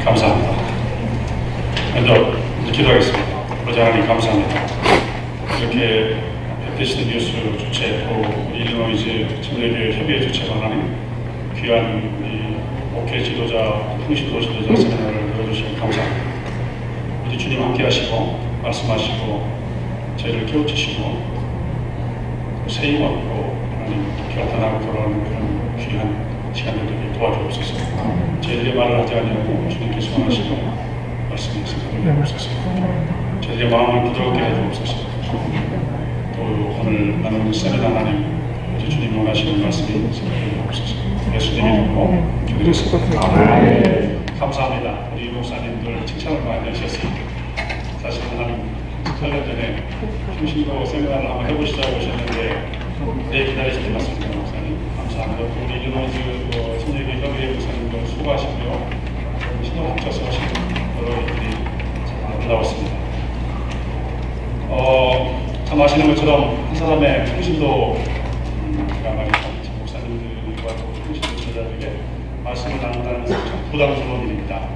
감사합니다. 먼저 기도하겠습니다. 아버지 하나님 감사합니다. 이렇게 베티스트 뉴스 주최 또 일리노이즈 침례교회 협의회 주최 하나님 귀한 이 목회 지도자, 풍식도 지도자 세미나를 열어주시니 감사합니다. 우리 주님 함께 하시고 말씀하시고 저희를 깨우치시고 세임 얻고 하나님 결단하고 돌아오는 그런 귀한 시간을 되게 도와주옵소서. 저희들의 말을 하지 아니하고 주님께서 원하시고 말씀하시고 주옵소서. 저희들의 마음을 부드럽게 해주옵소서. 또 오늘 나누는 세미나 하나님 우리 주님 원하시는 말씀이 생각해 주옵소서. 예수님의 이름으로 기도드렸습니다. 감사합니다. 우리 목사님들 칭찬을 많이 하셨습니다. 사실 하나님 8년 전에 중심으로 세미나를 한번 해보시자고 하셨는데 기다리시는 말씀입니다. 목사님 감사합니다. 우리 일리노이즈 침례교회 협의회 목사님들 수고하시고요. 신경 합쳐서 하시는 여러분들이 참 아름다웠습니다. 참 아시는 것처럼 한 사람의 통신도 목사님들과 통신도 제자들에게 말씀을 나눈다는 것은 참 부담스러운 일입니다.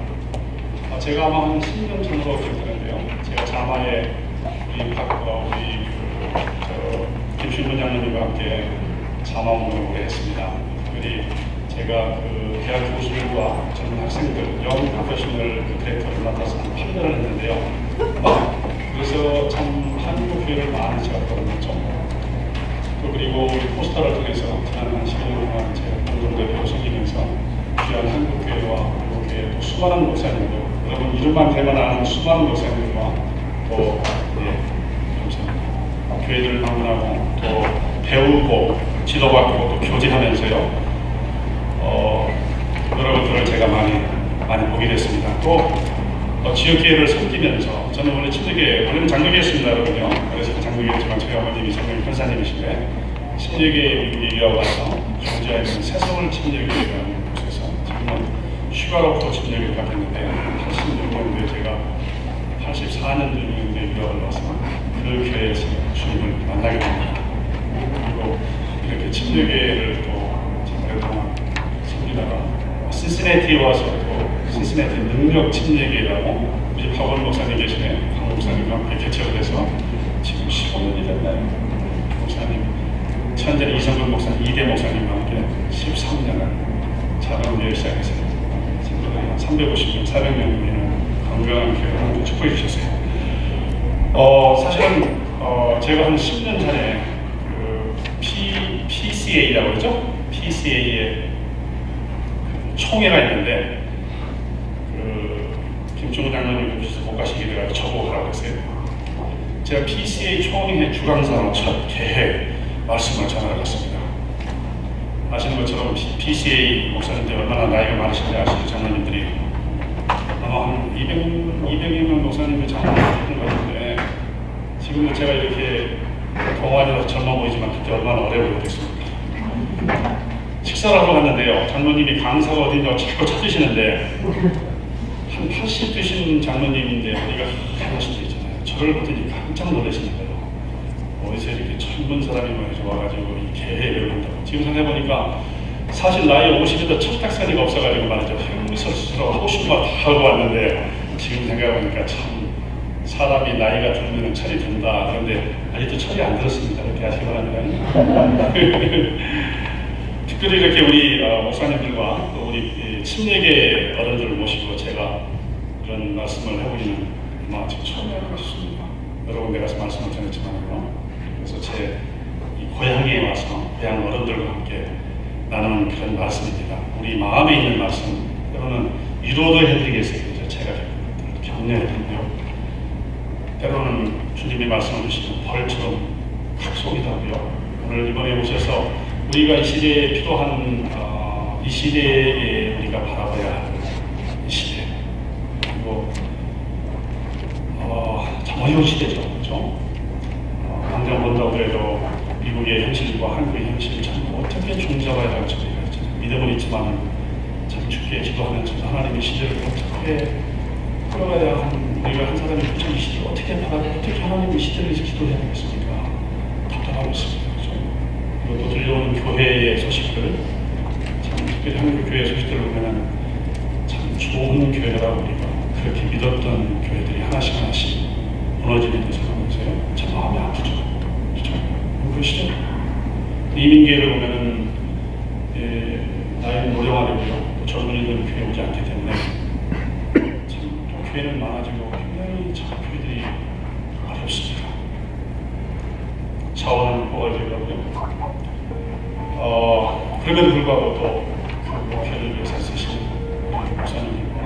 제가 아마 한 10년 전으로 기억하는데요. 제가 자마에 우리 김신문 장로님과 함께 자마 운동을 오래 했습니다. 특별히 제가 그 대학 교수들과 젊은 학생들, 영 프로페셔널 디렉터를 맡아서 한 8년을 했는데요. 그래서 참 한국 교회를 많이 제가 걸어놨죠. 또 그리고 포스터를 통해서 지난 한 10년 동안 제가 공동대표로 섬기면서 귀한 한국 교회와 미국 교회 또 수많은 목사님들, 여러분 이름만 대만 아는 수많은 목사님들과 또 교회들을 방문하고 또 배우고 지도받고 또 교제하면서요. 여러분들을 제가 많이 보게 됐습니다. 또 지역교회를 섬기면서 저는 원래 침례교회, 원래는 장로교회였습니다 여러분요. 그래서 장로교회였지만 저희 어머님이 장로교 권사님이신데 침례교회 미국에 와서 존재하에 있는 새서울 침례교회라는 곳에서 지금은 슈가로프 침례교회가 됐는데요. 86년도에 제가 84년 정도에 유학을 와서 그 교회에서 주님을 만나게 됩니다. 그리고 이렇게 침례교회를 또 오랫동안 섬기다가 신시내티에 와서 또 신시내티 능력 침례교회라고 우리 박원 목사님 계시네. 박 목사님과 함께 개척을 해서 지금 15년이 됐나요? 목사님, 천재 이성근 목사님, 이대 목사님과 함께 13년을 작은 교회 시작해서 350명, 400명 되는 건강한 교회를 축복해 주셨어요. 사실은 제가 한 10년 전에 그 PCA라고 그러죠? PCA의 총회가 있는데 김종훈 장로님 오셔서 못 가시게 돼가지고 저보고 하라고 했어요. 제가 PCA 총회 주강사로 첫 계획 말씀을 전하였습니다. 아시는 것처럼 PCA 목사님들 얼마나 나이가 많으신지 아시는 장로님들이 아마 한 200명 목사님들 장로님들 것 같은데 지금도 제가 이렇게 동안이라서 젊어 보이지만 그때 얼마나 어려 보였겠습니까? 식사를 하러 갔는데요. 장로님이 강사가 어딘가 자꾸 찾으시는데 한 80 되신 장로님인데 우리가 하나씩 있잖아요. 저를 보더니 깜짝 놀라시는 거예요. 어디서 이렇게 젊은 사람이 많이 와가지고 이 개회를 한다고. 지금 생각해보니까 사실 나이 50에도 첫 닭살이가 없어가지고 말이죠. 행설스스로 하고 싶은 말 다 하고 왔는데 지금 생각해보니까 참 사람이 나이가 들면 철이 든다. 그런데 아직도 철이 안 들었습니다. 그렇게 하시기 바랍니다. 특별히 이렇게 우리 목사님들과 또 우리 침례계 어른들을 모시고 제가 이런 말씀을 해보기는 아마 지금 처음인 것 같습니다. 여러 군데 가서 말씀을 전했지만요. 그래서 제 이 고향에 와서 고향 어른들과 함께 나누는 그런 말씀입니다. 우리 마음에 있는 말씀, 때로는 위로도 해드리겠어요. 제가 격려해드리고요. 때로는 주님의 말씀을 주시면 벌처럼 각성이기도 하고요. 오늘 이번에 오셔서 우리가 이 시대에 필요한 이 시대에 우리가 바라봐야 할 이 시대, 그리고 참 어려운 시대죠, 그렇죠? 당장 본다고 해도 미국의 현실과 한국의 현실을 참 어떻게 종잡아야 할지 믿음은 있지만 참 죽게 기도하면서 하나님의 시대를 어떻게 풀어가야 하는 우리가 한 사람이 이 시대를 어떻게 바라보고 어떻게 하나님의 시대를 기도해야 되겠습니까? 답답하고 있습니다. 그리고 또 들려오는 교회의 소식들, 참 특별히 한국 교회 소식들을 보면 참 좋은 교회라고 우리가 그렇게 믿었던 교회들이 하나씩 하나씩 무너지는 것을 보면서요, 참 마음이 아프죠. 그렇죠? 그러시죠? 이민교회를 보면은 나이는 노령하려고요, 또 젊은이들은 교회 오지 않기 때문에 참 교회는 많아지고 굉장히 참 교회들이 어렵습니다. 자원은 뽑아주려고요. 그럼에도 불구하고 또 그 목회를 위해서 쓰시는 목사님과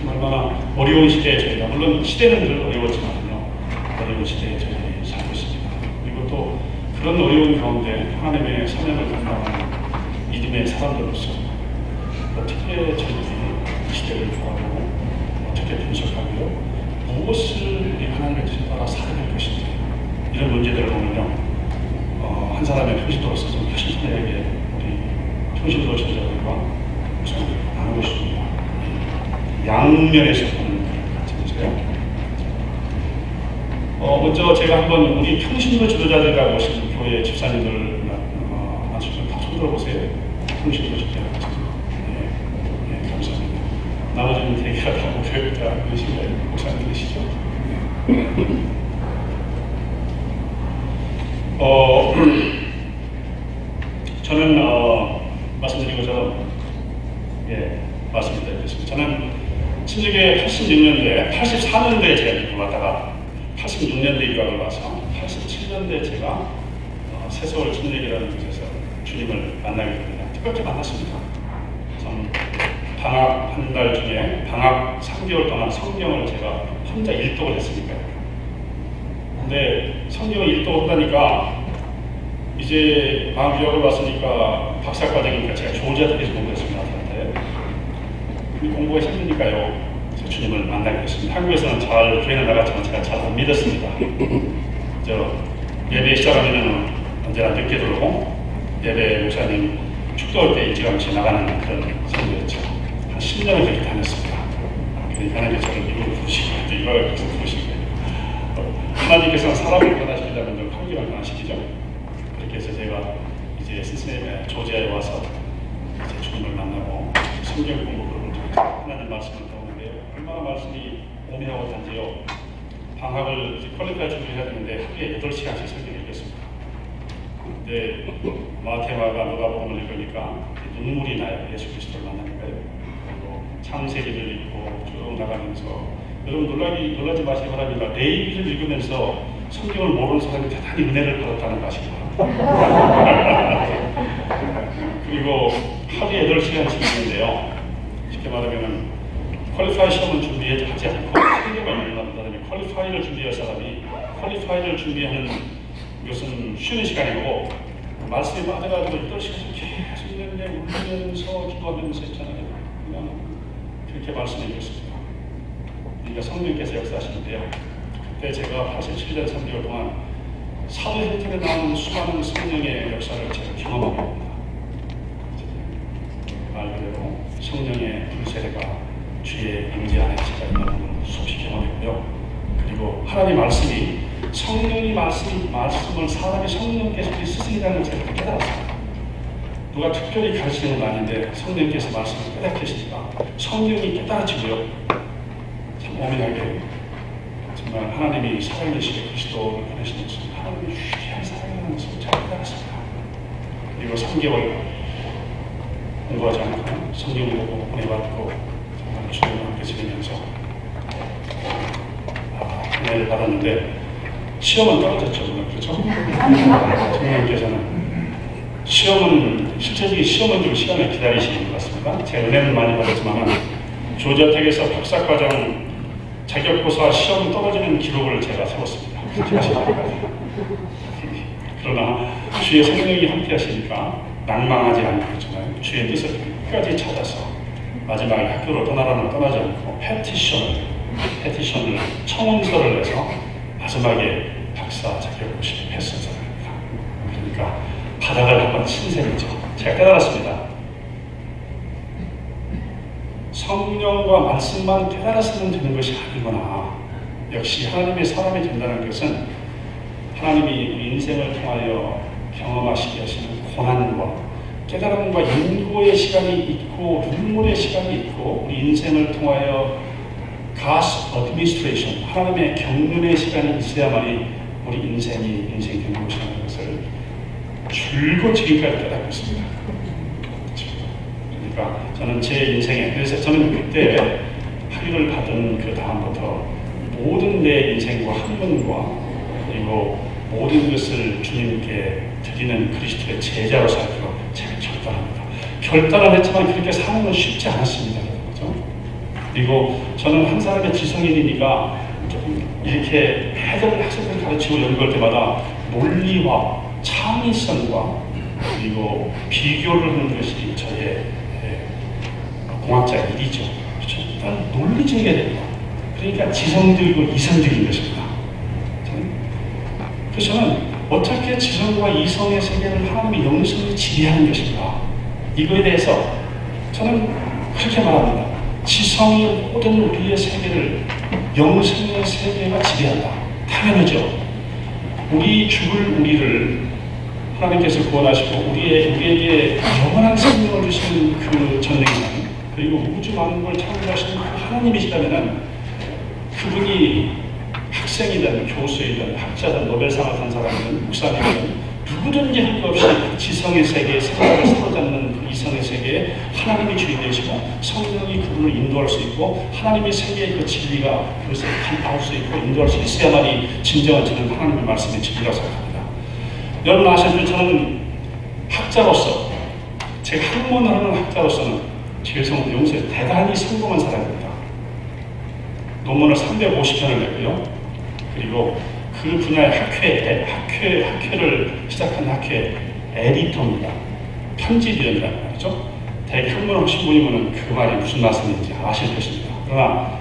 얼마나 어려운 시대에 저희가, 물론 시대는 늘 어려웠지만요, 어려운 시대에 저희가 살고 있습니다. 그리고 또 그런 어려운 가운데 하나님의 사명을 감당하는 믿음의 사람들로서 어떻게 저희들이 시대를 좋아하고 어떻게 분석하고요, 무엇을 우리 하나님의 뜻에 따라 살아갈 것인지, 이런 문제들을 보면요, 한 사람의 표시도로서 좀 표시자에게 우리 표시도 전자들과 목사님들 나누고 싶습니다. 양면에서 보는 같은데요. 먼저 제가 한번 우리 평신도 지도자들이라고 오신 교회 집사님들 나중에 다 손들어보세요. 평신도 지도자 같은. 네, 감사합니다. 나머지는 대개하고 교회자 그러신가요? 목사님들이시죠? 저는 말씀드린 것처럼 말씀드리겠습니다. 저는 친정에 86년도에 84년도에 제가 미국을 왔다가 86년도에 유학을 와서 87년도에 제가 새서울 친정이라는 곳에서 주님을 만나게 됩니다. 뜻밖의 만났습니다. 전 방학 한 달 중에 방학 3개월 동안 성경을 제가 혼자 일독을 했으니까요. 근데 성경을 일독한다니까 이제 방학 유학을 왔으니까 박사과정이니까 제가 조지아대에서 공부했습니다. 공부가 힘드니까요, 주님을 만나게 됐습니다. 한국에서는 잘 교회는 나갔지만 제가 잘 못 믿었습니다. 예배 시작하면 언제나 늦게 들어오고 예배 목사님 축도할 때 일찌감치 나가는 그런 성도였죠. 한 10년을 그렇게 다녔습니다. 그러니까 하나님께서 저를 미국으로 부르시고 이걸 부르신 거예요. 하나님께서는 사람을 변화시키자면 환경을 변화시키죠. 그렇게 해서 제가 이제 스스님의 조지아에 와서 이제 주님을 만나고 성경 공부를 하나님 말씀을 배우는데요. 얼마나 말씀이 오묘하고 단지요. 방학을 퀄리파이 준비해야 되는데 하루에 8시간씩 성경을 읽었습니다. 근데 마테마가 누가복음을 읽으니까 눈물이 나요. 예수 그리스도를 만나니까요. 그리고 창세기를 읽고 쭉 나가면서, 여러분 놀라지 마시기 바랍니다. 레위기를 읽으면서 성경을 모르는 사람이 대단히 은혜를 받았다는 것입니다. 그리고 하루에 8시간씩 읽는데요. 쉽게 말하면 퀄리파이 시험을 준비하지 않고 성경을 읽는다면 퀄리파이를 준비할 사람이 퀄리파이를 준비하는 것은 쉬는 시간이고, 말씀에 빠져가지고 8시간씩 계속 울면서 기도하면서 했잖아요. 그냥 그렇게 말씀해주셨습니다. 그러니까 성령께서 역사하시는데요. 그때 제가 87년 3개월 동안 사도행전에 나오는 수많은 성령의 역사를 제가 경험하게 됩니다. 말 그대로 성령의 불세례가 주의 임재 안에 제가 있는 걸 수없이 경험했고요. 그리고 하나님의 말씀이 성령의 말씀을 사람이 성령께서 스승이라는 것을 제가 깨달았습니다. 누가 특별히 가르치는 건 아닌데 성령께서 말씀을 깨닫게 하시니까 성령이 깨달아지고요. 참 오묘하게 정말 하나님이 사랑이시고 그리스도를 보내신 것을 하나님이 위대한 사랑이라는 것을 잘 깨달았습니다. 그리고 3개월 공부하지 않고 성경을 보고 은혜받고 정말 주님과 함께 지내면서 은혜를 받았는데 시험은 떨어졌죠. 그렇죠? 성령께서는 실제적인 시험은 좀 시간을 기다리시는 것 같습니다. 제가 은혜는 많이 받았지만 조지아텍에서 박사과정 자격고사 시험 떨어지는 기록을 제가 세웠습니다. 그러나 주의 성령이 함께 하시니까 낭망하지 않고 그렇잖아요. 주의 뜻을 끝까지 찾아서 마지막에 학교를 떠나지 않고 페티션을 청원서를 내서 마지막에 박사 자격고시를 패스했습니다. 그러니까 바닥을 한번 친 셈이죠. 제가 깨달았습니다. 성령과 말씀만 깨달았으면 되는 것이 아니구나. 역시 하나님의 사람이 된다는 것은 하나님이 우리 인생을 통하여 경험하시게 하시는 고난과 깨달음과 인고의 시간이 있고 눈물의 시간이 있고 우리 인생을 통하여 God's administration, 하나님의 경륜의 시간이 있어야만이 우리 인생이 인생이 되는 것이라는 것을 줄곧 지금까지 깨닫고 있습니다. 그러니까 저는 제 인생에, 그래서 저는 그때 학위를 받은 그 다음부터 모든 내 인생과 학문과 그리고 모든 것을 주님께 드리는 그리스도의 제자로 살기로 제가 결단합니다. 결단을 했지만 그렇게 사는 건 쉽지 않았습니다. 그렇죠? 그리고 저는 한 사람의 지성인이니까 이렇게 학생들 가르치고 연구할 때마다 논리와 창의성과 그리고 비교를 하는 것이 저의 공학자 일이죠. 그렇죠? 일단 논리적이어야 됩니다. 그러니까 지성적이고 이성적인 것입니다. 그래서 저는 어떻게 지성과 이성의 세계를 하나님의 영성이 지배하는 것인가, 이거에 대해서 저는 그렇게 말합니다. 지성이 모든 우리의 세계를 영성의 세계가 지배한다. 당연하죠. 우리 죽을 우리를 하나님께서 구원하시고 우리에게 영원한 생명을 주시는 그 전능이신, 그리고 우주 많은 걸 창조하시는 그 하나님이시다면 그분이 학생이든 교수이든 학자든 노벨상을 탄 사람이든 목사님이든 누구든지 할 것 없이 그 지성의 세계에 생각을 사로잡는 그 이성의 세계에 하나님이 주인 되시고 성령이 그분을 인도할 수 있고 하나님의 세계의 그 진리가 그것을 간파할 수 있고 인도할 수 있어야만이 진정한 저는 하나님의 말씀의 진리라고 생각합니다. 여러분 아시는 저는 학자로서, 제 학문을 하는 학자로서는 제성 용서에 대단히 성공한 사람입니다. 논문을 350편을 냈고요. 그리고 그 분야의 학회를 시작한 학회 에디터입니다. 편집위원이라는 말이죠. 대개 학문을 하신 분이면 그 말이 무슨 말씀인지 아실 것입니다. 그러나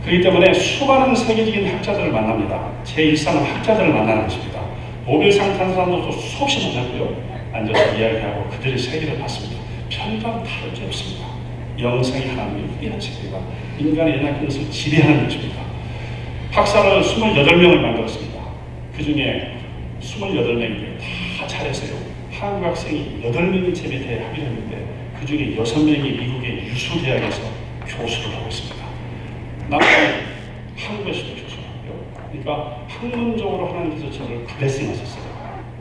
그렇기 때문에 수많은 세계적인 학자들을 만납니다. 제 일상은 학자들을 만나는 것입니다. 노벨상 탄 사람도 수없이 만났고요. 앉아서 이야기하고 그들의 세계를 봤습니다. 별반 다를 게 없습니다. 영생이 하나님의 위대한 세계가 인간의 연약한 것을 지배하는 것입니다. 학사를 28명을 만들었습니다. 그 중에 28명이 다 잘했어요. 한국 학생이 8명이 제 밑에 학위를 했는데 그 중에 6명이 미국의 유수 대학에서 교수를 하고 있습니다. 나머지 한국에서도 교수를 하고요. 그러니까 학문적으로 하나님께서 저를 블레싱하셨어요.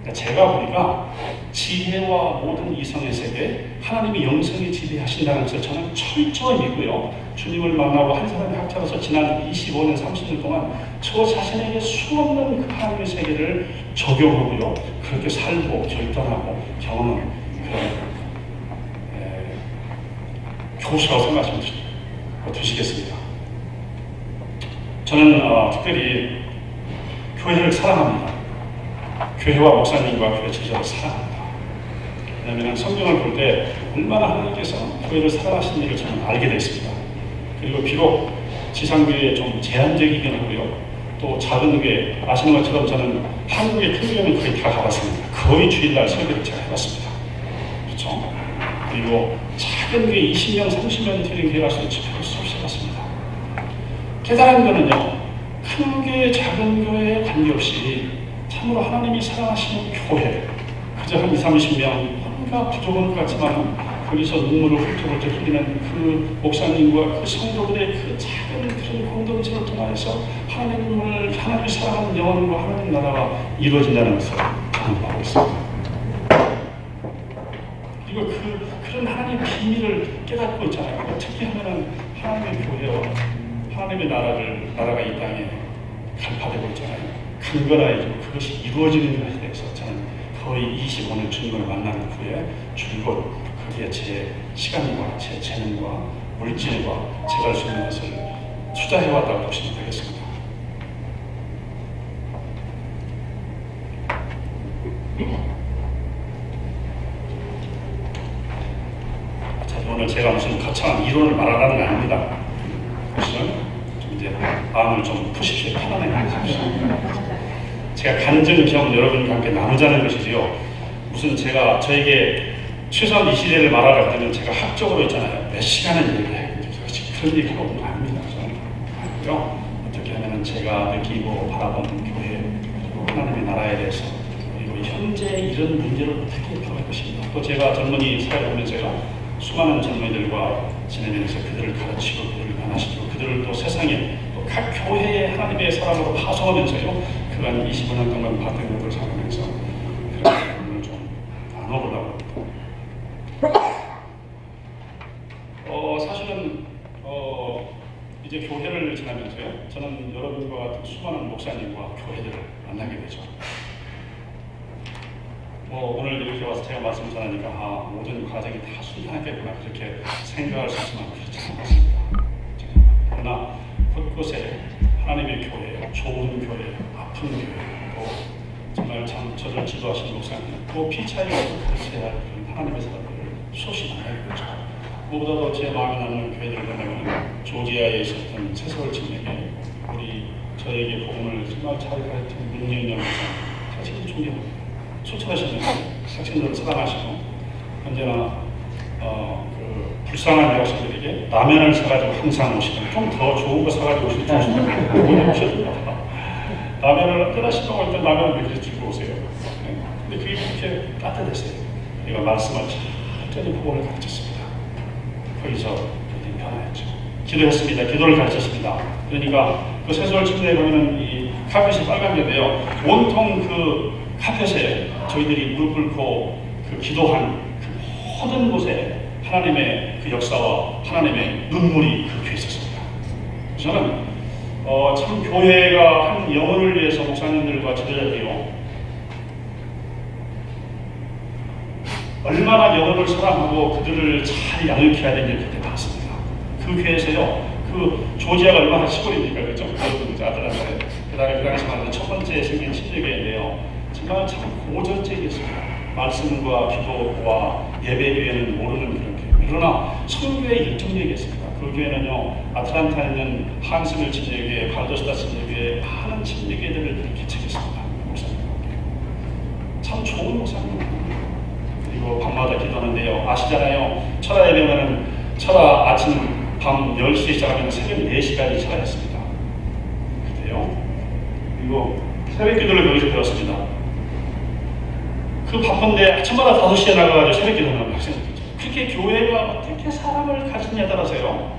그러니까 제가 보니까 지혜와 모든 이성의 세계, 하나님이 영성이 지배하신다는 것을 저는 철저히 믿고요. 주님을 만나고 한 사람의 학자로서 지난 25년, 30년 동안 저 자신에게 수없는 그 하나님의 세계를 적용하고요. 그렇게 살고 결단하고 경험한 그런 교수라고 생각하시면 되시겠습니다. 저는 특별히 교회를 사랑합니다. 교회와 목사님과 교회 제자를 사랑합니다. 왜냐하면 성경을 볼 때 얼마나 하나님께서 교회를 사랑하시는 일을 저는 알게 됐습니다. 그리고 비록 지상교회에 좀 제한적이긴 하고요. 또 작은 교회, 아시는 것처럼 저는 한국의 큰 교회는 거의 다 가봤습니다. 거의 주일날 설교를 제가 해봤습니다. 그렇죠? 그리고 작은 교회 20명, 30명 되는 교회 가서 집회를 수없이 해봤습니다. 깨달은 거는요, 큰 교회, 작은 교회에 관계없이 참으로 하나님이 사랑하시는 교회, 그저 한 20-30명, 뭔가 부족한 것 같지만 거기서 눈물을 훌쩍훌쩍 흘리는 그 목사님과 그 성도들의 그 작은 그런 공동체를 통해서 하나님을 사랑하는 영혼과 하나님 나라가 이루어진다는 것을 경험하고 있습니다. 그리고 그런 하나님의 비밀을 깨닫고 있잖아요. 어떻게 하면 하나님의 교회와 하나님의 나라가 이 땅에 간파되고 있잖아요. 근거라야죠. 그것이 이루어지는 것에 대해서 저는 거의 25년 주님을 만난 후에 줄곧 거기에 제 시간과 제 재능과 물질과 제가 할 수 있는 것을 투자해왔다고 보시면 되겠습니다. 자, 오늘 제가 무슨 거창한 이론을 말하라는 게 아닙니다. 그래서 좀 이제 마음을 좀 푸십시오. 편안하게 하십시오. 제가 간증 경험 여러분과 함께 나누자는 것이지요. 무슨 제가 저에게 최소한 이 시대를 말하라 그러면 제가 학적으로 있잖아요. 몇 시간을 얘기해야 그런 얘기가 없는 거 아닙니다. 저는 어떻게 하면 제가 느끼고 바라보는 교회 그리고 하나님의 나라에 대해서 그리고 현재 이런 문제를 어떻게 풀어갈 것인가. 또 제가 젊은이 사회를 보면서요, 수많은 젊은이들과 지내면서 그들을 가르치고 그들을 변화시키고 그들을 또 세상에 또 각 교회에 하나님의 사람으로 파송하면서요, 그간 25년 동안 받은 것을 살아가면서 그런 부분을 좀 나눠보려고 합니다. 사실은 이제 교회를 지나면서요, 저는 여러분과 같은 수많은 목사님과 교회들을 만나게 되죠. 오늘 이렇게 와서 제가 말씀 전하니까 모든 과정이 다 순탄하겠구나 그렇게 생각할 수 있지만 그렇지 않습니다. 그러나 곳곳에 하나님의 교회, 좋은 교회, 아픈 교회, 또 정말 참 저를 지도하신 목사님, 또 피차이가 가르쳐야 할 그런 하나님의 사람들을 수없이 만나게 되죠. 무엇보다도 제 마음에 남는 교회들을 보면 조지아에 있었던 세서울 진에게 저에게 복음을 정말 잘 가르친 문예인 목사님, 사실 존경합니다. 소천하시는 학생들을 사랑하시고 언제나 불쌍한 여학생들에게 라면을 사가지고 항상 오시면 좀 더 좋은 거 사가지고 오시면 오셨습니다. 라면을 언제나 신경 올 때 라면을 이렇게 들고 오세요. 근데 그게 그렇게 따뜻했어요. 내가 말씀을 철저히 복음을 가르쳤습니다. 거기서 그들이 변화했죠. 기도했습니다. 기도를 가르쳤습니다. 그러니까 그 세수월 침대에 보면 이 카펫이 빨간데요. 온통 그 카펫에 저희들이 무릎 꿇고 그 기도한 그 모든 곳에 하나님의 그 역사와 하나님의 눈물이 그렇게 있었습니다. 저는 참 교회가 한 영혼을 위해서 목사님들과 지도자들이요, 얼마나 영혼을 사랑하고 그들을 잘 양육해야 되는지 그때 봤습니다. 그 교회에서요, 그 조지아가 얼마나 시골입니까, 그렇죠? 아들한테 그 당시 만든 첫 번째 생긴 침례교회인데요, 정말 참 고전적이었습니다. 말씀과 기도와 예배교회는 모르는 그런 교회. 그러나 성교회 열정적이었습니다. 그 교회는요, 아틀란타에 있는 한스밀 침례교회, 발더스타 침례교회, 많은 침례교회들을 개척했습니다. 목사님과 참 좋은 목사님입니다. 그리고 밤마다 기도하는데요, 아시잖아요. 철야 예배는 철야 아침 밤 10시에 시작하면 새벽 4시까지 철야했습니다. 그때요. 그리고 새벽 기도를 거기서 배웠습니다. 그 바쁜데 아침마다 5시에 나가가지고 새벽 기도하는 학생들이죠. 그렇게 교회가 어떻게 사람을 가지냐에 따라서요,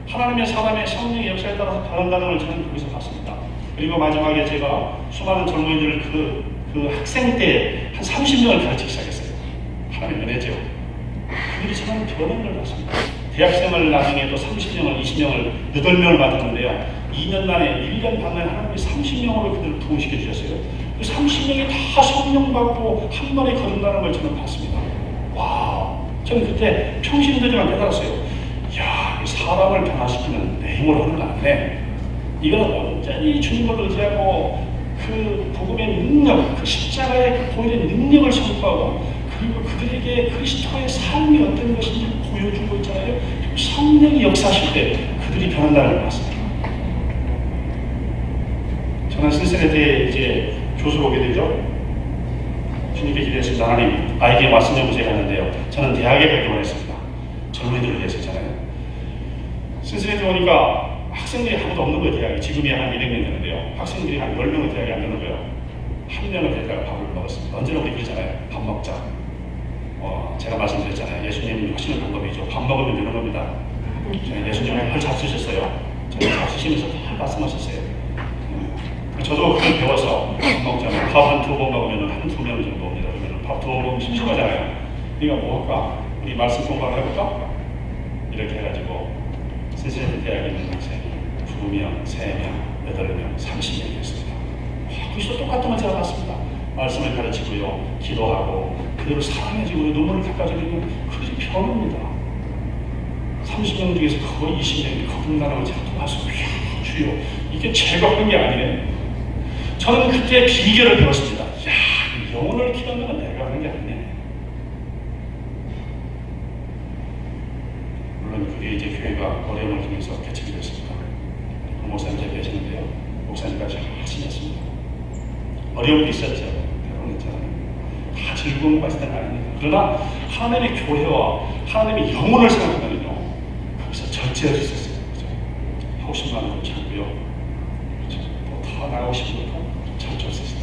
하나님의 사람의 성령의 역사에 따라서 변한다는 걸 저는 거기서 봤습니다. 그리고 마지막에 제가 수많은 젊은이들을 그 학생 때 한 30명을 가르치기 시작했어요. 하나님의 은혜죠. 그들이 저는 변한 걸 봤습니다. 대학생을 나중에 또 30명을, 20명을, 8명을 맡았는데요. 2년 만에, 1년 반 만에 하나님이 30명으로 그들을 부흥시켜 주셨어요. 그 30명이 다 성령 받고 한 번에 거듭나는 걸 저는 봤습니다. 와, 저는 그때 평신도지만 깨달았어요. 이야, 사람을 변화시키는 내 힘으로 하는 거 아니네. 이거는 온전히 주님을 의지하고 그 복음의 능력, 그 십자가의 그 보이는 능력을 선포하고 그리고 그들에게 그리스도의 삶이 어떤 것인지 보여주고 있잖아요. 성령이 역사하실 때 그들이 변한다는 걸 봤습니다. 저는 신세대에 이제 교수로 오게 되죠. 주님께 기대했습니다. 하나님, 아이에게 말씀 연구소에 갔는데요, 저는 대학에 가기 원했습니다. 젊은이들을 위해서잖아요. 신세대에 오니까 학생들이 아무도 없는 거예요. 대학이 지금이 한 200명 되는데요, 학생들이 한 10명은 대학에 안 되는 거예요. 한 명은 대학에 밥을 먹었습니다. 언제나 우리 그러잖아요. 밥 먹자. 제가 말씀드렸잖아요. 예수님이 하시는 방법이죠. 밥 먹으면 되는 겁니다. 예수님은 잘 잡수셨어요. 저는 잡수시면서 다 말씀하셨어요. 저도 그걸 배워서 밥 먹자면 밥 한 2번 먹으면 한 2명 정도 옵니다. 그러면 밥 2번 먹으면 심심하잖아요. 그러니까 뭐 할까? 우리 말씀 공부 한번 해볼까? 이렇게 해가지고 신세대 대학에 있는 학생이 2명, 3명, 8명, 30명이었습니다. 거기서 똑같은 걸 제가 봤습니다. 말씀을 가르치고요, 기도하고 그들을 사랑해주고 눈물을 닦아주고 그들이 변합니다. 30명 중에서 거의 20명이 거듭나는 걸 제가 또 봤어요. 주여, 이게 제가 한 게 아니네. 저는 그때 비결을 배웠습니다. 야, 영혼을 키우는 건 내가 하는 게 아니네. 물론 그게 이제 교회가 어려움을 통해서 개척이 됐습니다. 그 목사님 잘 계시는데요, 목사님까지 하시겠습니다. 어려움도 있었죠. 대부분 있잖아요. 다 즐거운 것이 있는 거 아닙니다. 그러나 하나님의 교회와 하나님의 영혼을 생각하면요, 거기서 절제할 수 있었어요. 그렇죠? 하고 싶은 마음을 참고요. 그렇죠? 더 나가고 싶은 것도 참을 수 있었어요.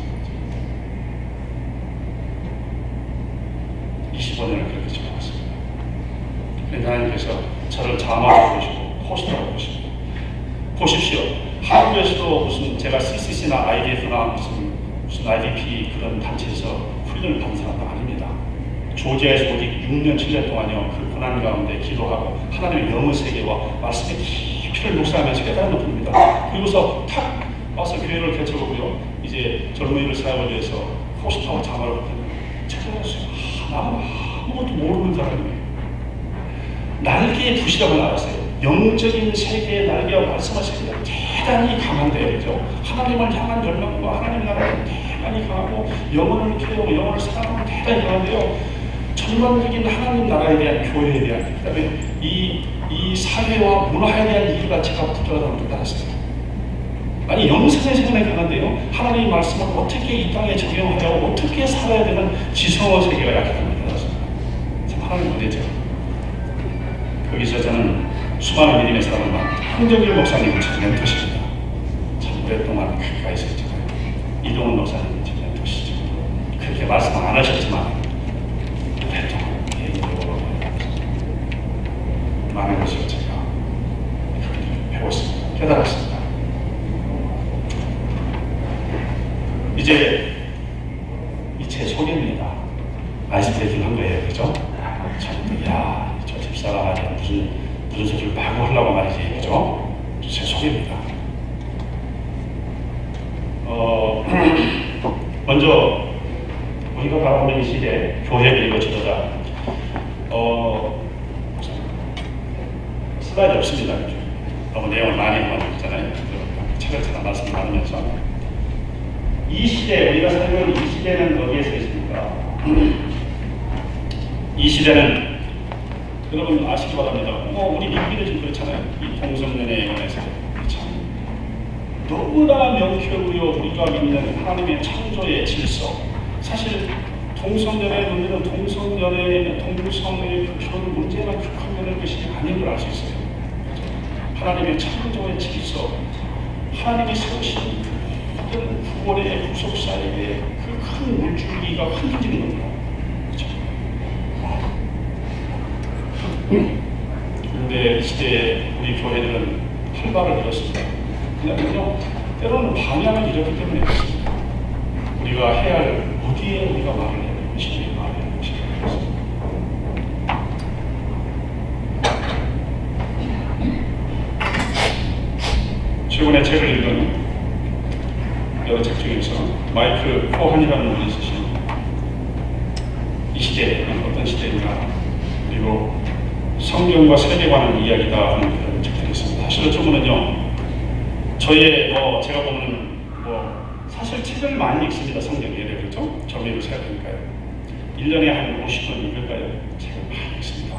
25년을 그렇게 지켜왔습니다. 그런데 하나님께서 저를 자마로 보시고 포스터로 보시고 보십시오. 한국에서도 무슨 제가 CCC나 IDF나 무슨 IDP 그런 단체에서 훈련을 받은 사람도 아닙니다. 조지아에서 오직 6년 7년 동안요 그 고난 가운데 기도하고 하나님의 영의 세계와 말씀의 깊이를 묵상하면서 깨달은 분입니다. 그리고서 탁 와서 교회를 개척하고요 이제 젊은이를 사역을 위해서 포스터와 자마를 찾아냈어요. 아무것도 모르는 사람이에요. 날개의 붓이라고 알았어요. 영적인 세계의 날개와 말씀의 세계가 대단히 강한데, 그죠? 하나님을 향한 열망과 하나님 나라는 대단히 강하고 영혼을 키우고 영혼을 사랑하고 대단히 강한데요. 전반적인 하나님 나라에 대한 교회에 대한 그다음에 이 사회와 문화에 대한 이해가 제가 부족하다고 깨달았어요. 아니 영성의 세계는 강한데요. 하나님의 말씀을 어떻게 이 땅에 적용하려고 어떻게 살아야 되는 지성의 세계가 약하다고 깨달았습니다. 참 하나님 은혜죠. 거기서 저는 수많은 믿음의 사람을 만나 황정길 목사님을 제 멘토십니다. 참 오랫동안 가까이 있었잖아요. 이동훈 목사님은 제 멘토시죠. 그렇게 말씀 안 하셨지만 오랫동안 얘기로 많은 것을 제가 배웠습니다. 깨달았습니다. 이제 제 소개입니다. 아이스 브레이킹 한 거예요, 그죠? 야, 저 집사가 말이야 무슨 소리를 마구 하려고 말이지, 그죠? 제 소개입니다. 먼저 우리가 바라보는 이 시대 교회 그리고 지도자 슬라이드 없습니다. 너무 내용을 많이 모았잖아요. 차근차근 말씀 나누면서 이 시대, 우리가 살고 있는 이 시대는 어디에 서 있습니까? 이 시대는 여러분 아시기 바랍니다. 우리 미국이 좀 그렇잖아요. 이 동성연애에 관해서 참 너무나 명쾌하고요. 우리가 믿는 하나님의 창조의 질서. 사실 동성연애 문제는 동성연애, 동성의 그런 문제나 극화되는 것이 아닌 걸 알 수 있어요. 하나님의 창조의 질서, 하나님이 세우신 모든 구원의 구속사에게 그 큰 물줄기가 흔들리는 겁니다. 그런데 이 시대에 우리 교회들은 활발을 잃었습니다. 그냥요, 때로는 방향을 잃었기 때문에 그렇습니다. 우리가 해야 할 어디에 우리가 말을 해야 할 것인지 말해야 할 것인지 그렇습니다. 최근에 책을 읽은 여러 책 중에서 마이클 코한이라는 분이 쓰신 이 시대는 어떤 시대인가 그리고 성경과 세계관의 이야기다 하는 그런 책들이 있습니다. 사실은 조금은요 저의 제가 보면 사실 책을 많이 읽습니다. 성경에 그렇죠? 정리를 생각하니까요. 1년에 한 50권 읽을까요? 책을 많이 읽습니다.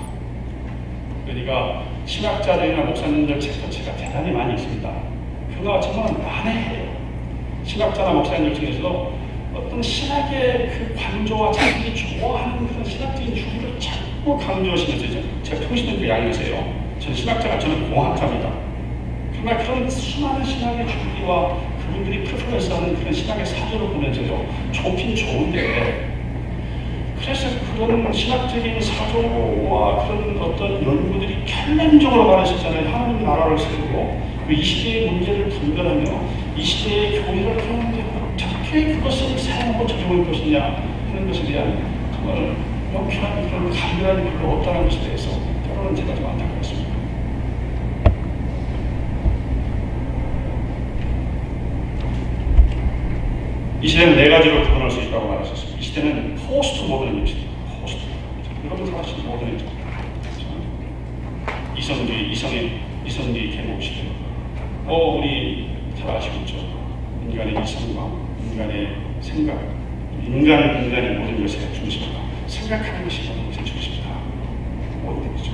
그러니까 신학자들이나 목사님들 책도 제가 대단히 많이 읽습니다. 그가 정말 만회해요. 신학자나 목사님들 중에서도 어떤 신학의 그 관조와 자기들이 좋아하는 그런 신학적인 주의를 자꾸 강조하시면서 제가 평신도교 양육이세요. 저는 신학자가 저는 공학자입니다. 정말 그런 수많은 신학의 주의와 그분들이 프레퍼런스하는 그런 신학의 사조를 보면서요. 좋긴 좋은데 그래서 그런 신학적인 사조와 그런 어떤 연구들이 결론적으로 말하셨잖아요. 하나님 나라를 세우고 이 시대의 문제를 분별하며 이 시대의 교회를 하는데 어떻게 그것을 사용하고 적용할 것이냐 하는 것에 대한 정말 명쾌한 그런 감별이 별로 없다는 것에 대해서 때로는 제가 좀 안타깝습니다. 이 시대는 네 가지로 구분할 수 있다고 말하셨습니다. 이 시대는 포스트 모더니즘입니다. 포스트 모더니즘. 여러분 다 아시는 모더니즘. 이성주의 계몽 시대. 우리 잘 아시고 있죠. 인간의 이성과 인간의 생각, 인간의 모든 것의 중심과 생각하는 것이 모든 것의 중심이다. 모더니즘이죠.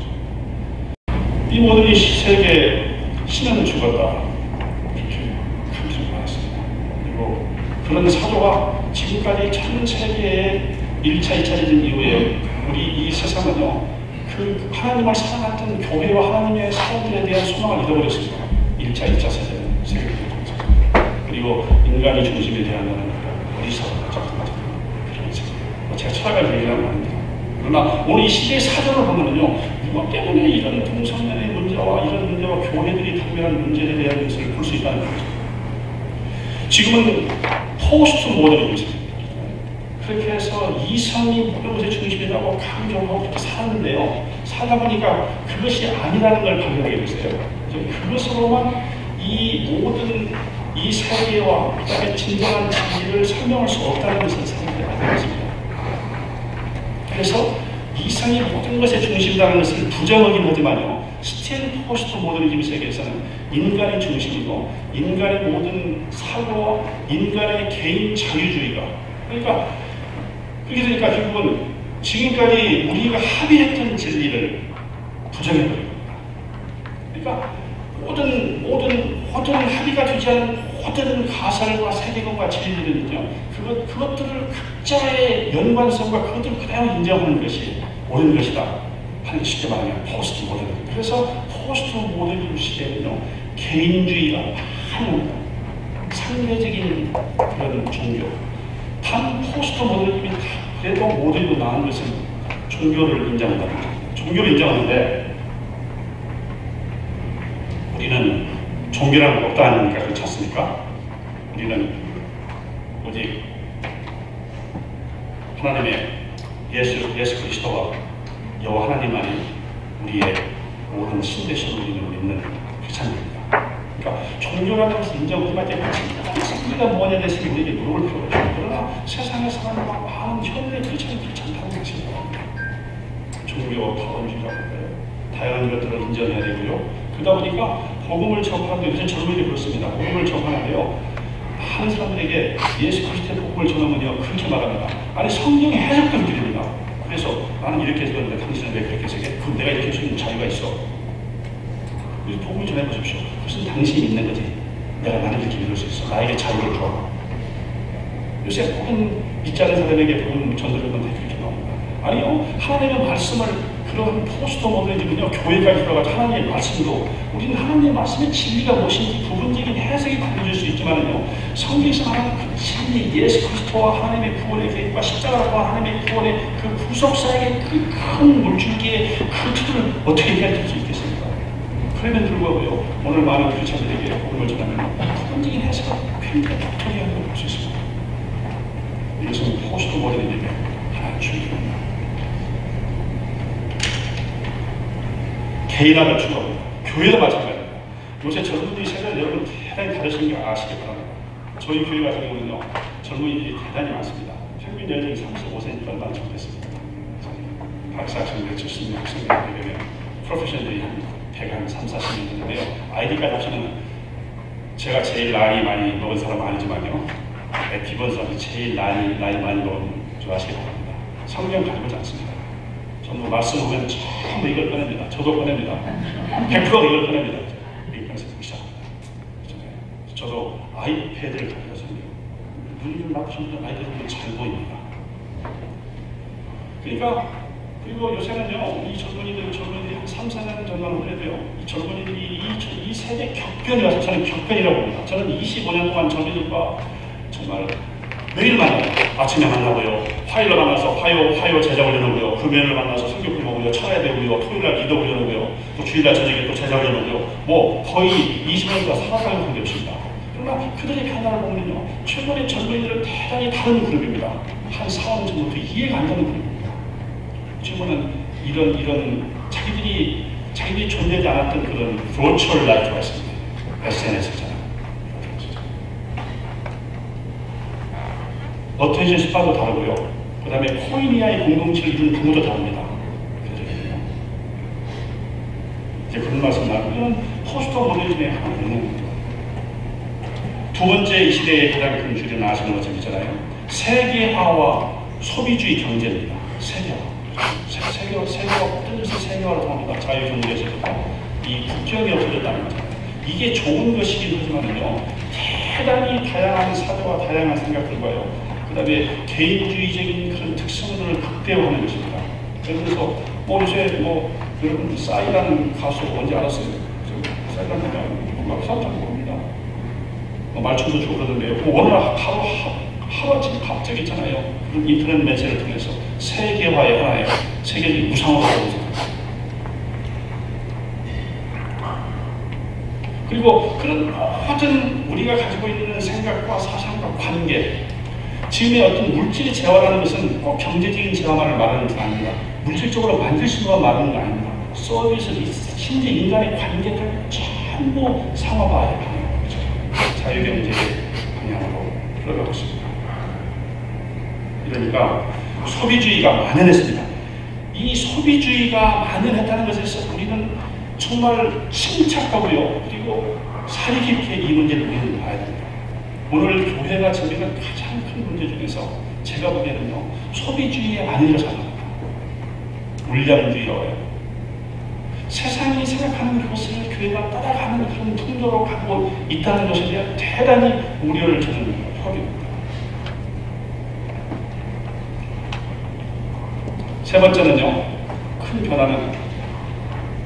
이 모든 세계 신은 죽었다. 그렇게 감정을 받았습니다. 그리고 그런 사조가 지금까지 전 세계의 1차, 2차 대전 이후에 우리 이 세상은요, 그 하나님을 사랑했던 교회와 하나님의 사람들에 대한 소망을 잃어버렸습니다. 1차, 2차 세계를 그리고 인간의 중심에 대한 어리석은 그런 세계. 제가 철학을 얘기하는 겁니다. 그러나 오늘 이 시대의 사정을 보면요, 무엇 때문에 이런 동성연의 문제와 이런 문제와 교회들이 당면한 문제에 대한 것을 볼 수 있다는 거죠. 지금은 포스트 모더니즘입니다. 그렇게 해서 이성이 모든 것의 중심이라고 강조하고 그렇게 사는데요. 살다 보니까 그것이 아니라는 걸 발견하게 됐어요. 그것으로만 이 모든 이 세계와 그다음에 진정한 진리를 설명할 수 없다는 것을 사람들이 알게 됐습니다. 그래서 이성이 모든 것의 중심이라는 것을 부정하긴 하지만요. 스틸 포스트 모더니즘 세계에서는 인간의 중심이고 인간의 모든 사고와 인간의 개인 자유주의가 그렇게 되니까 결국은 지금까지 우리가 합의했던 진리를 부정해버린 겁니다. 그러니까 모든 합의가 되지 않은 모든 가설과 세계관과 진리들은요, 그것들을 각자의 연관성과 그것들을 그대로 인정하는 것이 옳은 것이다 하는 쉽게 말하면 포스트 모더니즘. 그래서 포스트 모더니즘 시대에는요, 개인주의가 많은 상대적인 그런 종교, 단 포스트 모더니즘이 그래도 모더니즘도 나은 것은 종교를 인정한다. 종교를 인정하는데 우리는 종교라는 거 없다 아닙니까? 그렇지 않습니까? 우리는 오직 하나님의 예수 그리스도와 여호와 하나님만이 우리의 모든 신대신 우리는 믿는 크리스찬입니다. 그러니까 종교라는 것을 인정하지만 우리가 뭐냐에 대해서 우리에게 물어볼 필요가 없죠. 그러나 세상의 사람과 많은 현대 크리스찬이 그렇지 않다는 것입니다. 종교 파원주의라고 할까요? 다양한 것들을 인정해야 되고요. 그러다 보니까 복음을 전하는데 요즘 젊은이들이 그렇습니다. 복음을 전하는데요. 많은 사람들에게 예수 그리스도의 복음을 전하면요. 그렇게 말합니다. 아니 성경의 해석도 드립니다. 그래서 나는 이렇게 해석하는데 당신은 왜 그렇게 해석해? 그럼 내가 이렇게 해석하는 자유가 있어. 그래서 복음을 전해보십시오. 그것은 당신이 믿는 거지. 내가 나는 이렇게 믿을 수 있어. 나에게 자유를 줘. 요새 모든 믿지 않는 사람에게 복음 전도를 하는데 그렇게 나옵니다. 아니요. 하나님의 말씀을 그런 포스트 모더니즘은요, 교회까지 들어가서 하나님의 말씀도 우리는 하나님의 말씀의 진리가 무엇인지 부분적인 해석이 달려질 수 있지만요, 성경에서 말하는 그 진리, 예수 그리스도와 하나님의 구원의 계획과 십자가와 하나님의 구원의 그 구속사에게 그 큰 물줄기의 그 틀을 어떻게 해결할 수 있겠습니까? 그럼에도 불구하고요, 오늘 많은 크리스찬들에게 복음을 전하면 부분적인 해석을 굉장히 독특하게 볼 수 있습니다. 이것은 포스트 모더니즘의 하나의 줄기입니다. 개인화를 추구합니다. 교회도 마찬가지입니다. 요새 젊은이 세대는 여러분 대단히 다르신 게 아시기 바랍니다. 저희 교회 같은 경우는요, 젊은이들이 대단히 많습니다. 평균 연령이 35세니까 얼마나 좋겠습니다. 박사 학생들, 70명 학생들에 비하면 프로페셔널들이 한 130, 40명 되는데요. 아이디까지 합치면 제가 제일 나이 많이 먹은 사람 아니지만요, 기본적으로 제일 나이 많이 먹은 줄 아시기 바랍니다. 성경 가리지 않습니다. 전부 말씀하면 전부 이걸 꺼냅니다. 저도 꺼냅니다. 100% 이걸 꺼냅니다. 이걸 꺼내서 시작합니다. 저도 아이패드를 가져서 눈이 나쁘신 아이들 보면 잘 보입니다. 그러니까 그리고 요새는요, 이 젊은이들이 한 3, 4년 전만 하더라도요, 이 젊은이들이 이 세대 격변이 와서 저는 격변이라고 봅니다. 저는 25년 동안 젊은이들과 정말 매일 만나요. 아침에 만나고요. 화요일에 만나서 화요 제자 올려놓고요. 금요일에 만나서 성경 공부하고요. 철야 배우고요. 토요일날 기도 올려놓고요. 또 주일날 저녁에 또 제자 올려놓고요. 뭐 거의 20년간 살아가는 관계 없습니다. 그러나 그들의 변화를 보면요, 최근에 젊은이들은 대단히 다른 그룹입니다. 한 4, 5년 전부터 이해가 안 되는 그룹입니다. 최근에는 이런 자기들이 존재하지 않았던 그런 브로처럴 라이프가 있습니다. SNS잖아요. 어텐션 스파도 다르고요. 그 다음에 코이니아의 공동체를 이루는 부모도 다릅니다. 이제 그런 말씀 나누면 포스트 모더니즘의 하나는 있는 거죠. 두 번째 이 시대의 가장 큰 주제는 아시는 것처럼 있잖아요. 세계화와 소비주의 경제입니다. 세계화 모든 것을 세계화로 합니다. 자유경제에서도 이 국경이 없어졌다는 거잖아요. 이게 좋은 것이긴 하지만요, 대단히 다양한 사고와 다양한 생각들과요, 그 다음에 개인주의적인 그런 특성들을 극대화하는 것입니다. 그래서 요새 여러분 싸이라는 가수 뭔지 알았어요? 싸이라는 가수 사람들 모릅니다. 말춤도 주고 그러던데요. 어느 날 하루아침 갑자기 있잖아요. 인터넷 매체를 통해서 세계화의 하나의 세계적인 우상으로 생각합니다. 그리고 그런 모든 우리가 가지고 있는 생각과 사상과 관계, 지금의 어떤 물질의 재화라는 것은 꼭 경제적인 재화만을 말하는 것은 아닙니다. 물질적으로 만들 수만 말하는 건 아닙니다. 서비스, 심지어 인간의 관계를 전부 상업화의 방향이죠. 자유경제의 방향으로 흘러가고 있습니다. 그러니까 소비주의가 만연했습니다. 이 소비주의가 만연했다는 것에서 우리는 정말 침착하고요. 그리고 사리 깊게 이 문제를 우리는 봐야 됩니다. 오늘 교회가 저희가 가장 큰 문제 중에서 제가 보기에는요. 소비주의에 안일해서 합니다. 물량주의라고 해요. 세상이 생각하는 것을 교회가 따라가는 그런 통도로 가고 있다는 것에 대한 대단히 우려를 저는 표합니다. 세 번째는요. 큰 변화는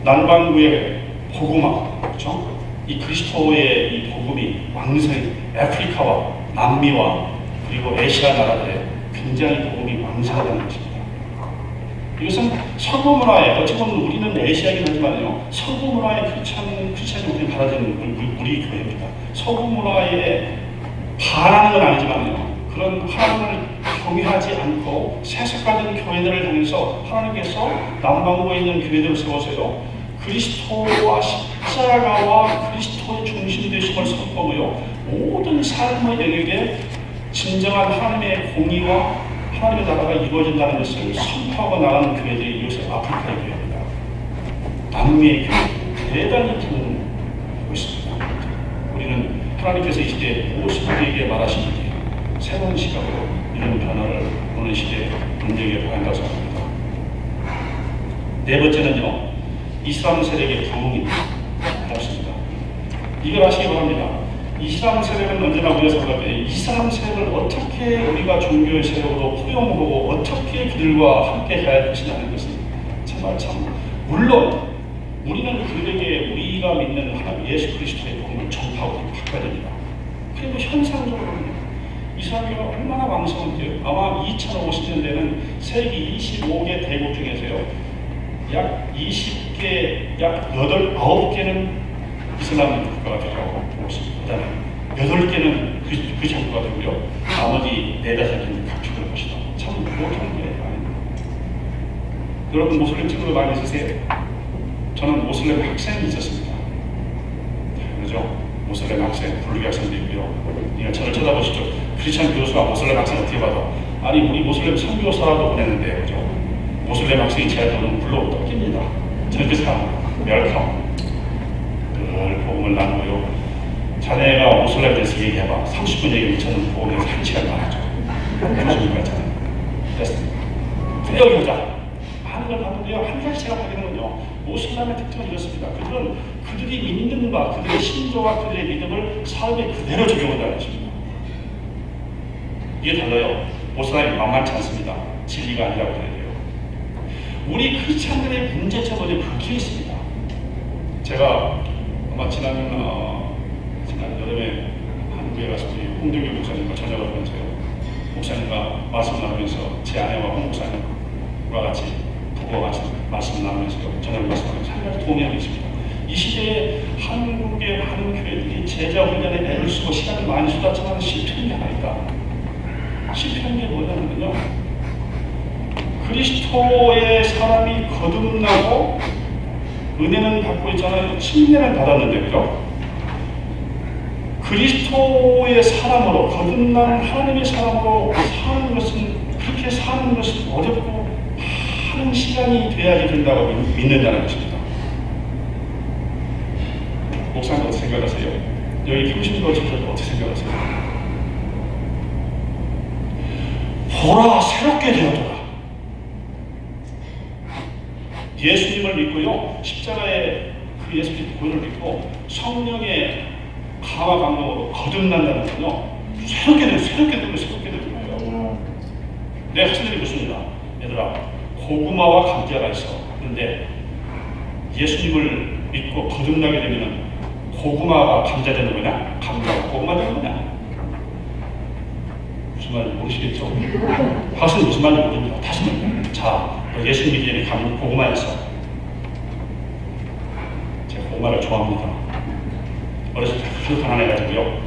남반구의 복음화, 그렇죠? 이 그리스도의 이 복음이 왕성히 아프리카와 남미와 그리고 아시아 나라들의 굉장히 복음이 왕성하다는 것입니다. 이것은 서구 문화에 어찌 보면 우리는 아시아긴 하지만요. 서구 문화의 크리스찬이 우리는 받아들이는 우리 교회입니다. 서구 문화에 반하는 건 아니지만요. 그런 하나님을 경외하지 않고 세속화된 교회들을 향해서 하나님께서 남반구에 있는 교회들을 세워서요. 그리스도와 십자가와 그리스도의 중심 되심을 선포하고요. 모든 삶의 영역에 진정한 하나님의 공의와 하나님의 나라가 이루어진다는 것을 선포하고 나가는 교회들이 요새 아프리카의 교회입니다. 남미의 교회 대단히 기능하고 있습니다. 우리는 하나님께서 이 시대에 무엇을 우리에게 말하시는지 새로운 시각으로 이런 변화를 오는 시대에 눈여겨봐야 한다고 생각합니다. 네 번째는요. 이슬람 세력의 부흥입니다. 이걸 아시기 바랍니다. 이슬람 세력은 언제나 우리가 생각해 이슬람 세력을 어떻게 우리가 종교의 세력으로 포용하고 어떻게 그들과 함께 가야 할지라는 것은 정말 참 물론 우리는 그들에게 우리가 믿는 하나님 예수 그리스도의 복음을 전파하고 바꿔야 됩니다. 그리고 현상적으로는 이스라엘이 얼마나 왕성한데요. 아마 2050년대는 세계 25개 대국 중에서요. 약 20개, 약 9개는 이슬람 국가가 되고 그 다음에 8개는 크리스찬 국가가 되고요. 나머지 4-5개는 각축을 것이다. 참 못하는 게 아닙니다. 여러분 모슬렘 친구들 많이 있으세요? 저는 모슬렘 학생이 있었습니다. 그렇죠? 모슬렘 학생, 불르기 학생도 있고요. 그러니까 저를 쳐다보시죠. 크리스찬 교수가 모슬렘 학생 어떻게 봐도 아니 우리 모슬렘 선교사라도 보냈는데 그죠? 모슬렘 학생이 제가 돈은 불러 떴깁니다. 저는 그 사람 멸컴 늘 복음을 나누고요. 자네가 모슬렘에 대해서 얘기해봐. 30분 얘기하면 저는 복음에서 1시간 말하죠. 교수님 같잖아요. 됐습니다. 여기 보자. 많은 걸 봤는데요. 한 가지 제가 보기에는요. 모슬렘의 특징은 이렇습니다. 그들은 그들이 믿는 바, 그들의 신조와 그들의 믿음을 삶에 그대로 적용한다는 것입니다. 이게 달라요. 모슬렘이 만만치 않습니다. 진리가 아니라고 해야 돼요. 우리 크리스찬들의 문제점은 그게 있습니다. 제가 아마 지난 여름에 한국에 가서 우리 홍정규 목사님과 저녁을 하면서요. 목사님과 말씀을 나누면서 제 아내와 홍 목사님과 같이 부부와 같이 말씀을 나누면서요. 저녁을 말씀하면서 한 가지 동의하고 있습니다. 이 시대에 한국의 많은 교회들이 제자 훈련에 애를 쓰고 시간을 많이 쏟았지만 실패한 게 하나 있다. 실패한 게 뭐냐면요. 그리스도의 사람이 거듭나고 은혜는 받고 있잖아요. 침례는 받았는데 그죠? 그리스도의 사람으로 거듭난 하나님의 사람으로 사는 것은 그렇게 사는 것은 어렵고 많은 시간이 돼야지 된다고 믿는다는 것입니다. 목사님 어떻게 생각하세요? 여기 교신도 어떻게 생각하세요? 보라 새롭게 되었더라. 예수님을 믿고요. 십자가의 그 예수님의 구원을 믿고 성령의 강화 강력으로 거듭난다는 건요. 새롭게 되는 거예요. 내 학생들이 묻습니다. 얘들아, 고구마와 감자가 있어. 그런데 예수님을 믿고 거듭나게 되면 고구마가 감자 되는 거냐? 감자가 고구마 되는 거냐? 무슨 말인지 모르시겠죠? 박스는 무슨 말인지 모릅니다. 다시 말해요. 자, 예수님 믿기 전에 고구마였어. 제가 고구마를 좋아합니다. 어렸을 때 하도 가난해가지고요.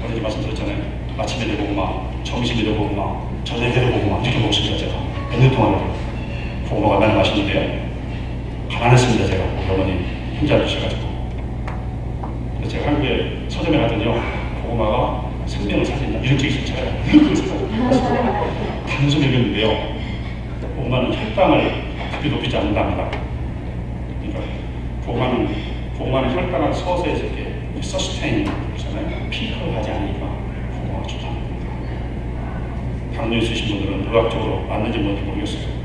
어제 말씀드렸잖아요. 아침에도 고구마, 점심에도 고구마, 저녁에도 고구마 이렇게 먹습니다. 제가 몇 년 동안 고구마가 얼마나 맛있는데요. 가난했습니다. 제가 우리 어머니 혼자 드셔가지고. 그래서 제가 한국에 서점에 갔더니요, 고구마가 생명을 살린다 이런 책이 있었잖아요. 단순히 읽었는데요, 고구마는 혈당을 크게 높이지 않는답니다. 그러니까 고구마는 혈당을 서서히 이렇게 서스테인 그러잖아요. 피크로 가지 않으니까 고구마가 좋다는 겁니다. 당뇨 있으신 분들은 의학적으로 맞는지 뭔지 모르겠어요.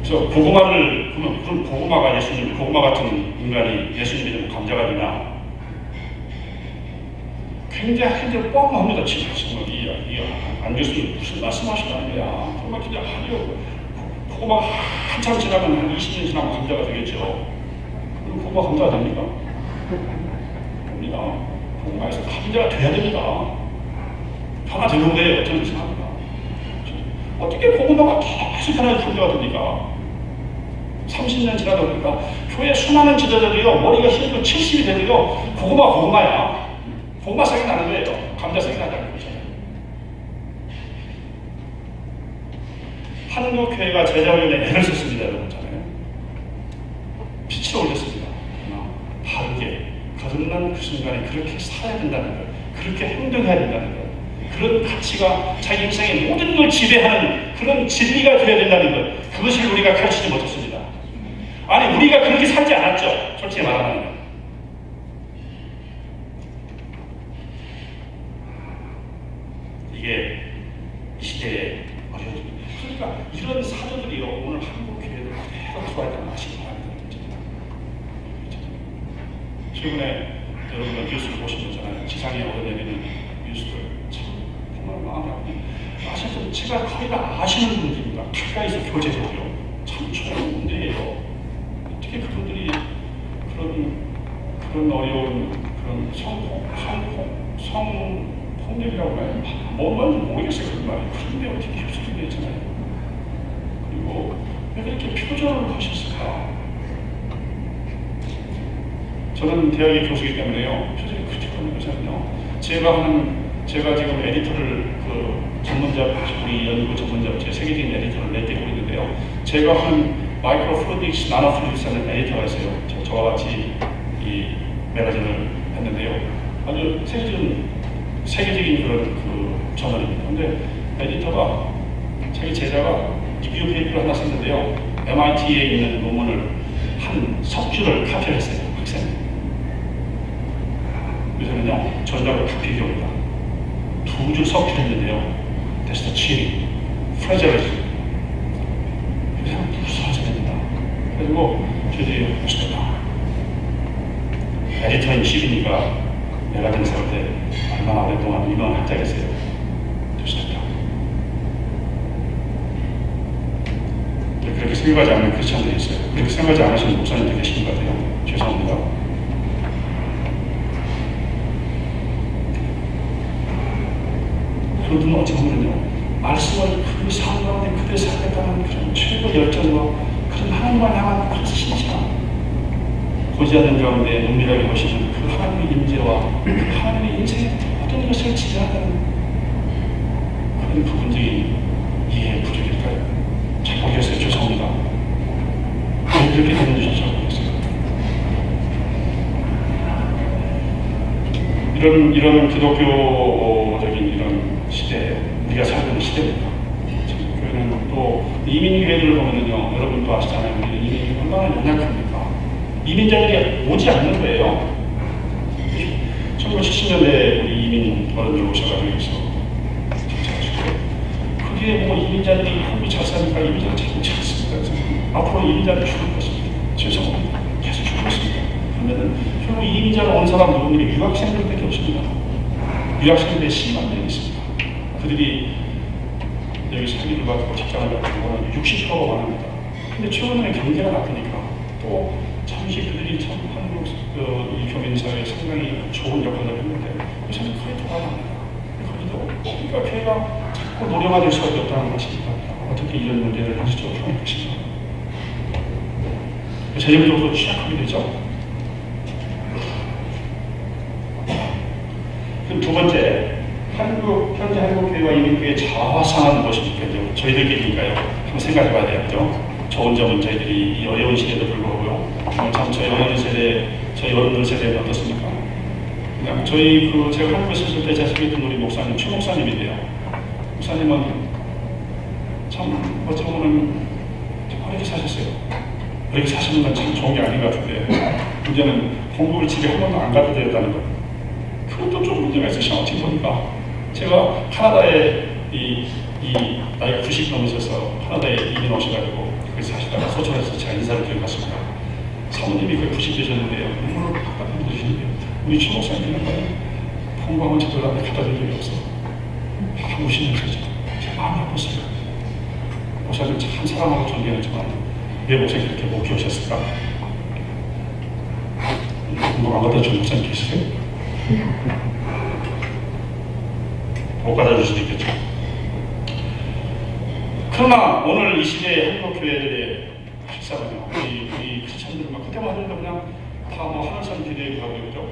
그래서 고구마를, 그럼 고구마가 예수님, 고구마 같은 인간이 예수님이 되면 감자가 되나? 굉장히 뻥합니다. 지금 안 교수님 무슨 말씀하시는 거야? 정말 진짜 하려고. 고구마가 한참 지나면 한 20년 지나면 감자가 되겠죠. 그럼 고구마 감자가 됩니까? 됩니다. 고구마에서 감자가 돼야 됩니다. 변화되는데 저는 이상합니다. 어떻게 고구마가 계속 변화해서 감자가 됩니까? 30년 지나다 보니까 교회 수많은 지도자들이요, 머리가 힘들고 70이 되도요, 고구마야. 고구마 생이 나는 거예요. 감자 생이 나지 않는 거잖아요. 한국교회가 제자훈련에 애를 썼습니다. 여러분 잖아요. 빛을 올렸습니다. 바르게 거듭난 그 순간에 그렇게 살아야 된다는 것, 그렇게 행동해야 된다는 것, 그런 가치가 자기 인생의 모든 걸 지배하는 그런 진리가 되어야 된다는 것, 그것을 우리가 가르치지 못했습니다. 아니, 우리가 그렇게 살지 않았죠. 솔직히 말하면. 이게 이 시대에 어려워집니다. 그러니까 이런 사조들이요, 오늘 한국 교회를 그대로 들어와야 되는 아시기 바랍니다. 최근에 여러분들 뉴스를 보신 거잖아요. 지상에 오르내리는 뉴스들 참 정말 마음이 아프네요. 아시는 제가 거의 다 아시는 분들입니다. 가까이서 교제적으로 참 좋은 문제예요. 어떻게 그분들이 그런 어려운 그런 성폭력이라고 해요. 뭔 말인지 모르겠어요. 그런 말이. 그런데 어떻게 흡수되게 되잖아요. 그리고 왜 그렇게 표절을 하셨을까? 저는 대학의 교수이기 때문에요, 표절이 그렇게 하는 거잖아요. 제가 지금 에디터를 우리 연구 전문자, 제 세계적인 에디터를 내게 하고 있는데요. 제가 하는 마이크로플루이딕스, 나노플루이딕스라는 에디터가 있어요. 저와 같이 이 매거진을 했는데요. 아주 세계적인 그런 저널입니다. 근데 에디터가 자기 제자가 리뷰 페이퍼를 하나 썼는데요. MIT에 있는 논문을 한 석주를 카피를 했어요. 학생. 요새는요, 전자로 다 비교합니다. 2주 석주를 했는데요. 테스트 7위. 프레저리즘. 그래서 무서워져야 됩니다. 그리고 저희들이 멋있다. 에디터인 10이니까 내가 된사할 때 얼마나 오랫동안 유명한 학자겠어요. 멋있다. 그렇게 생각하지 않는 크리스천들이 있어요. 그렇게 생각하지 않으시는 목사님도 계신 것 같아요. 죄송합니다. 그분은 어찌 보면요, 말씀을 그 삶 가운데 그대로 살겠다는 그런 최고 열정과 그런 하나님을 향한 그런 신실함, 보지 않는 가운데 은밀하게 보시는 그 하나님의 임재와 그 하나님의 인생의 모든 것을 지배하는 그런 부분들이 이해의 부족일까요? 잘 모르겠어요. 죄송합니다. 왜 그렇게 되는지 잘 모르겠어요. 이런 기독교적인 이런 시대에 우리가 살고 있는 시대입니다. 교회는 또 이민교회들을 보면요, 여러분도 아시잖아요. 우리는 이민이 얼마나 연약합니까? 이민자들이 오지 않는 거예요. 1970년대에 우리 이민 어른들 오셔가지고 여기서 그게 뭐 이민자들이 한국이 잘 사니까 이민자가 잘 오지 않습니다. 앞으로 이민자들이 죽을 것입니다. 죄송합니다. 계속 죽을 것입니다. 그러면은 결국 이민자로 온 사람 누구들이 유학생들밖에 없습니다. 유학생들의 10만 명이 있습니다. 그들이 여기 사기를 받고 직장을 갖고 60%가 원합니다. 근데 최근에 경제가 나쁘니까 또 잠시 그들이 참 한국 이 교민사회에 상당히 좋은 역할을 했는데 요새는 거의 돌아갑니다. 거기도 그러니까 교회가 자꾸 노래가 될 수밖에 없다는 것입니다. 어떻게 이런 문제를 현실적으로 풀어낼 것인가. 재정적으로 취약하게 되죠. 그럼 두 번째, 현재 한국교회와 이민교회의 자화상은 무엇입니까? 저희들끼리니까요. 한번 생각해봐야 되겠죠. 좋은 점은 저희들이 이 어려운 시대에도 불구하고요. 참 저희 어머니 세대, 저희 어른들 세대는 어떻습니까? 그냥 저희 제가 한국에 있을 때 자식이 있던 우리 목사님, 최 목사님인데요. 목사님은 참 어찌 보면 어렵게 사셨어요. 어렵게 사시는 건 참 좋은 게 아닌 것 같은데 문제는 공부를 집에 한 번도 안 가도 되었다는 것. 그것도 좀 문제가 있으시죠. 어찌 보니까 제가 카나다에 나이가 90 넘으셔서 카나다에 이민 오셔가지고 거기서 사시다가 소천에서 제가 인사를 드리고 갔습니다. 사모님이 거의 90 되셨는데요. 눈물을 팍팍 흘리시는데요. 우리 최 목사님은 통과한 제대로 나한테 갖다 준 적이 없어. 막 우시면서 제가 마음이 아팠어요. 목사님 참 사랑하고 존경했지만 왜 목사님 그렇게 못 키우셨을까? 공부 안 갖다 준 목사님 계시세요? 못 갖다 줄 수도 있겠죠. 그러나 오늘 이 시대의 한국 교회들의 실상은요, 우리 크리스천들 막 그때만 하니까 그냥 다 뭐 하늘산 기대에 가고 그러죠.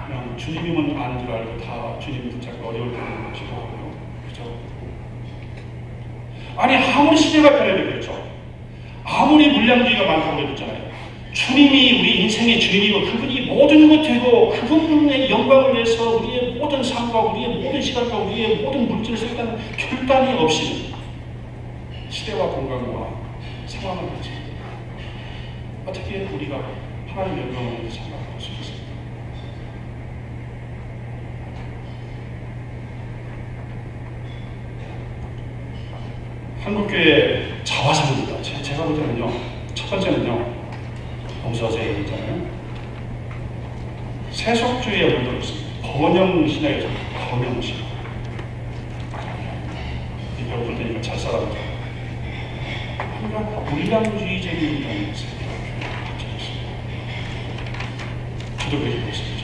그냥 주님이면 아는 줄 알고 다 주님 붙잡고 어려울 때는 기도하고요. 그죠? 아니 아무리 시대가 변해도 그렇죠. 아무리 물량주의가 많다고 그랬잖아요. 주님이 우리 인생의 주인이고 그분이 모든 것 되고 그분의 영광을 위해서 우리의 모든 삶과 우리의 모든 시간과 우리의 모든 물질을 쓰겠다는 결단이 없이는 시대와 공간과 상황을 가지고 어떻게 우리가 하나님의 영광을 위해서 생각할 수 있습니까? 한국교회 자화상입니다. 제가 볼 때는요, 첫 번째는요, 봉서제에 있잖아요. 세속주의의 문제가 있습니다. 번영신학에서 번영신. 이 배고플 때니까 잘 살아보자. 그러니까 물량주의적인 문제가 있어요. 저도 그렇게 보고 있습니다.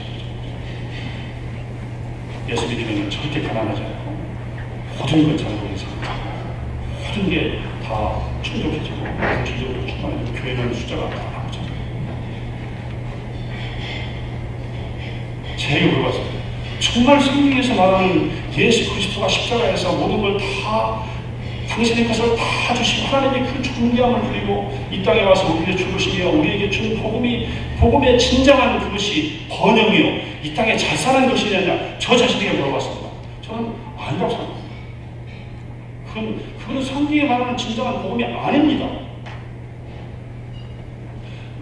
예수 믿으면 절대 가난하지 않고 모든 걸 잘 보는 삶. 모든 게 다 충족해지고 물질적으로 충만해지고 교회는 숫자가 다 나오잖아요. 제가 물어봤어요. 정말 성경에서 말하는 예수 그리스도가 십자가에서 모든 걸 다 당신의 것을 다 주시고 하나님의 그 존귀함을 누리고 이 땅에 와서 우리를 죽으시며 우리에게 준 복음의 진정한 그것이 번영이요 이 땅에 잘 사는 것이냐 저 자신에게 물어봤습니다. 저는 아니라고 생각합니다. 그건 성경에 말하는 진정한 복음이 아닙니다.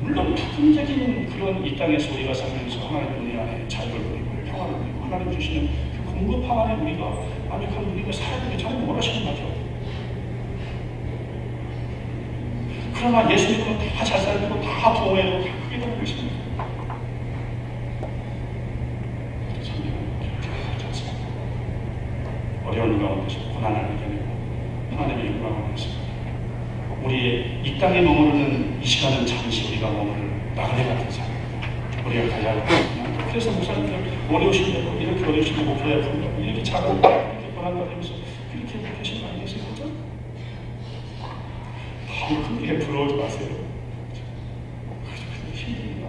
물론 부분적인 그런 이 땅에서 우리가 살면서 하나님의 은혜 안에 자유를 누리고 평화를 누리고 하나님 주시는 그 공급함 안에 우리가 완벽한 우리가 살아야 되는 게 잘 원하시는 거죠. 그러나 예수 믿으면 다 잘 살고 다 부흥해도 다 크게 되는 것입니다. 어려운 가운데서 고난을 이겨내고 하나님의 영광을 위해서 우리의 이 땅에 머무르는 이 시간은 잠시 우리가 머무를 나그네 같은 삶입니다. 우리가 가야 할 것입니다. 그래서 목사님들 어려우신데도 이렇게 어려우신데 목표에 아픈다고 이렇게 작은 이렇게 고난받으면서 그렇게 계신 거 아니겠어요? 그죠? 너무 크게 부러워하지 마세요. 힘듭니다.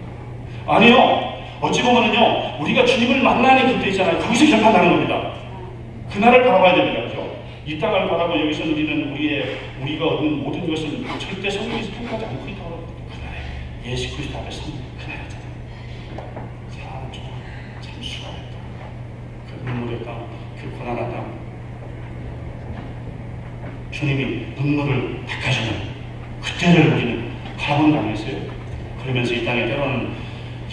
아니요. 어찌 보면은요, 우리가 주님을 만나는 그때 있잖아요. 거기서 결판나는 겁니다. 그날을 바라봐야 됩니다. 그죠? 이 땅을 바라고 여기서 누리는 우리가 얻는 모든 것은 절대 성경에서 평가하지 않고 있다고 합니다. 그날에 예수 그리스도 앞에 서는 그날이잖아요. 참 수고했다. 그 눈물의 땅, 그 고난의 땅. 주님이 눈물을 닦아주는 그때를 우리는 바라보는 거 아니겠어요? 그러면서 이 땅에 때로는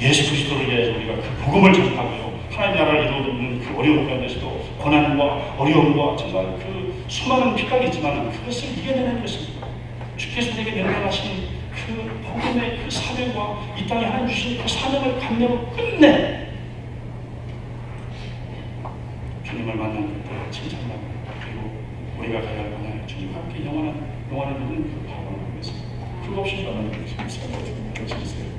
예수 그리스도를 위해서 우리가 그 복음을 전하고요. 하나님 나라를 이루는 그 어려움 가운데서도 고난과 어려움과 정말 그 수많은 핍박이 있지만 그것을 이겨내는 것입니다. 주께서 우리에게 명령하신 그 복음의 그 사명과 이 땅에 하나님 주신 그 사명을 감내로 끝내 주님을 만나는 그때 칭찬받고 그리고 우리가 가야 할 방향에 주님과 함께 영원한 누리는 그 바람을 위해서 그거 없이 저는 생각을 어떻게 결심했어요.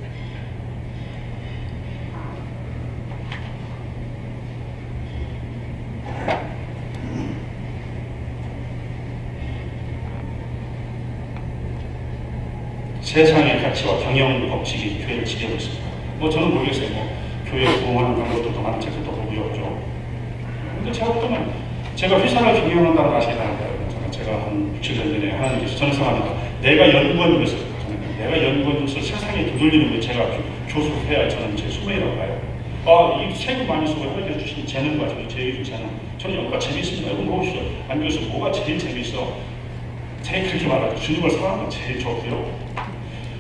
세상의 가치와 경영 법칙이 교회를 지배하고 있습니다. 뭐 저는 모르겠어요. 뭐 교회 부흥하는 방법도 많은 책도 보고 없죠. 근데 제가 보면 제가 회사를 경영한다는 아시게 되는데 제가 한 7년 전에 하나님께서 저는 생각합니다. 내가 연구원으로서 내가 연구원으로서 세상에 되돌리는 게 제가 교수를 해야 저는 제 소명이라고 봐요. 이 세금 많이 쓰고 해결해 주신 재능과 제일 재능. 저는 연구가 재밌습니다. 여러분 보시죠. 안 그래서 뭐가 제일 재밌어? 제가 그렇게 말하죠. 주님을 사랑하는 게 제일 좋고요.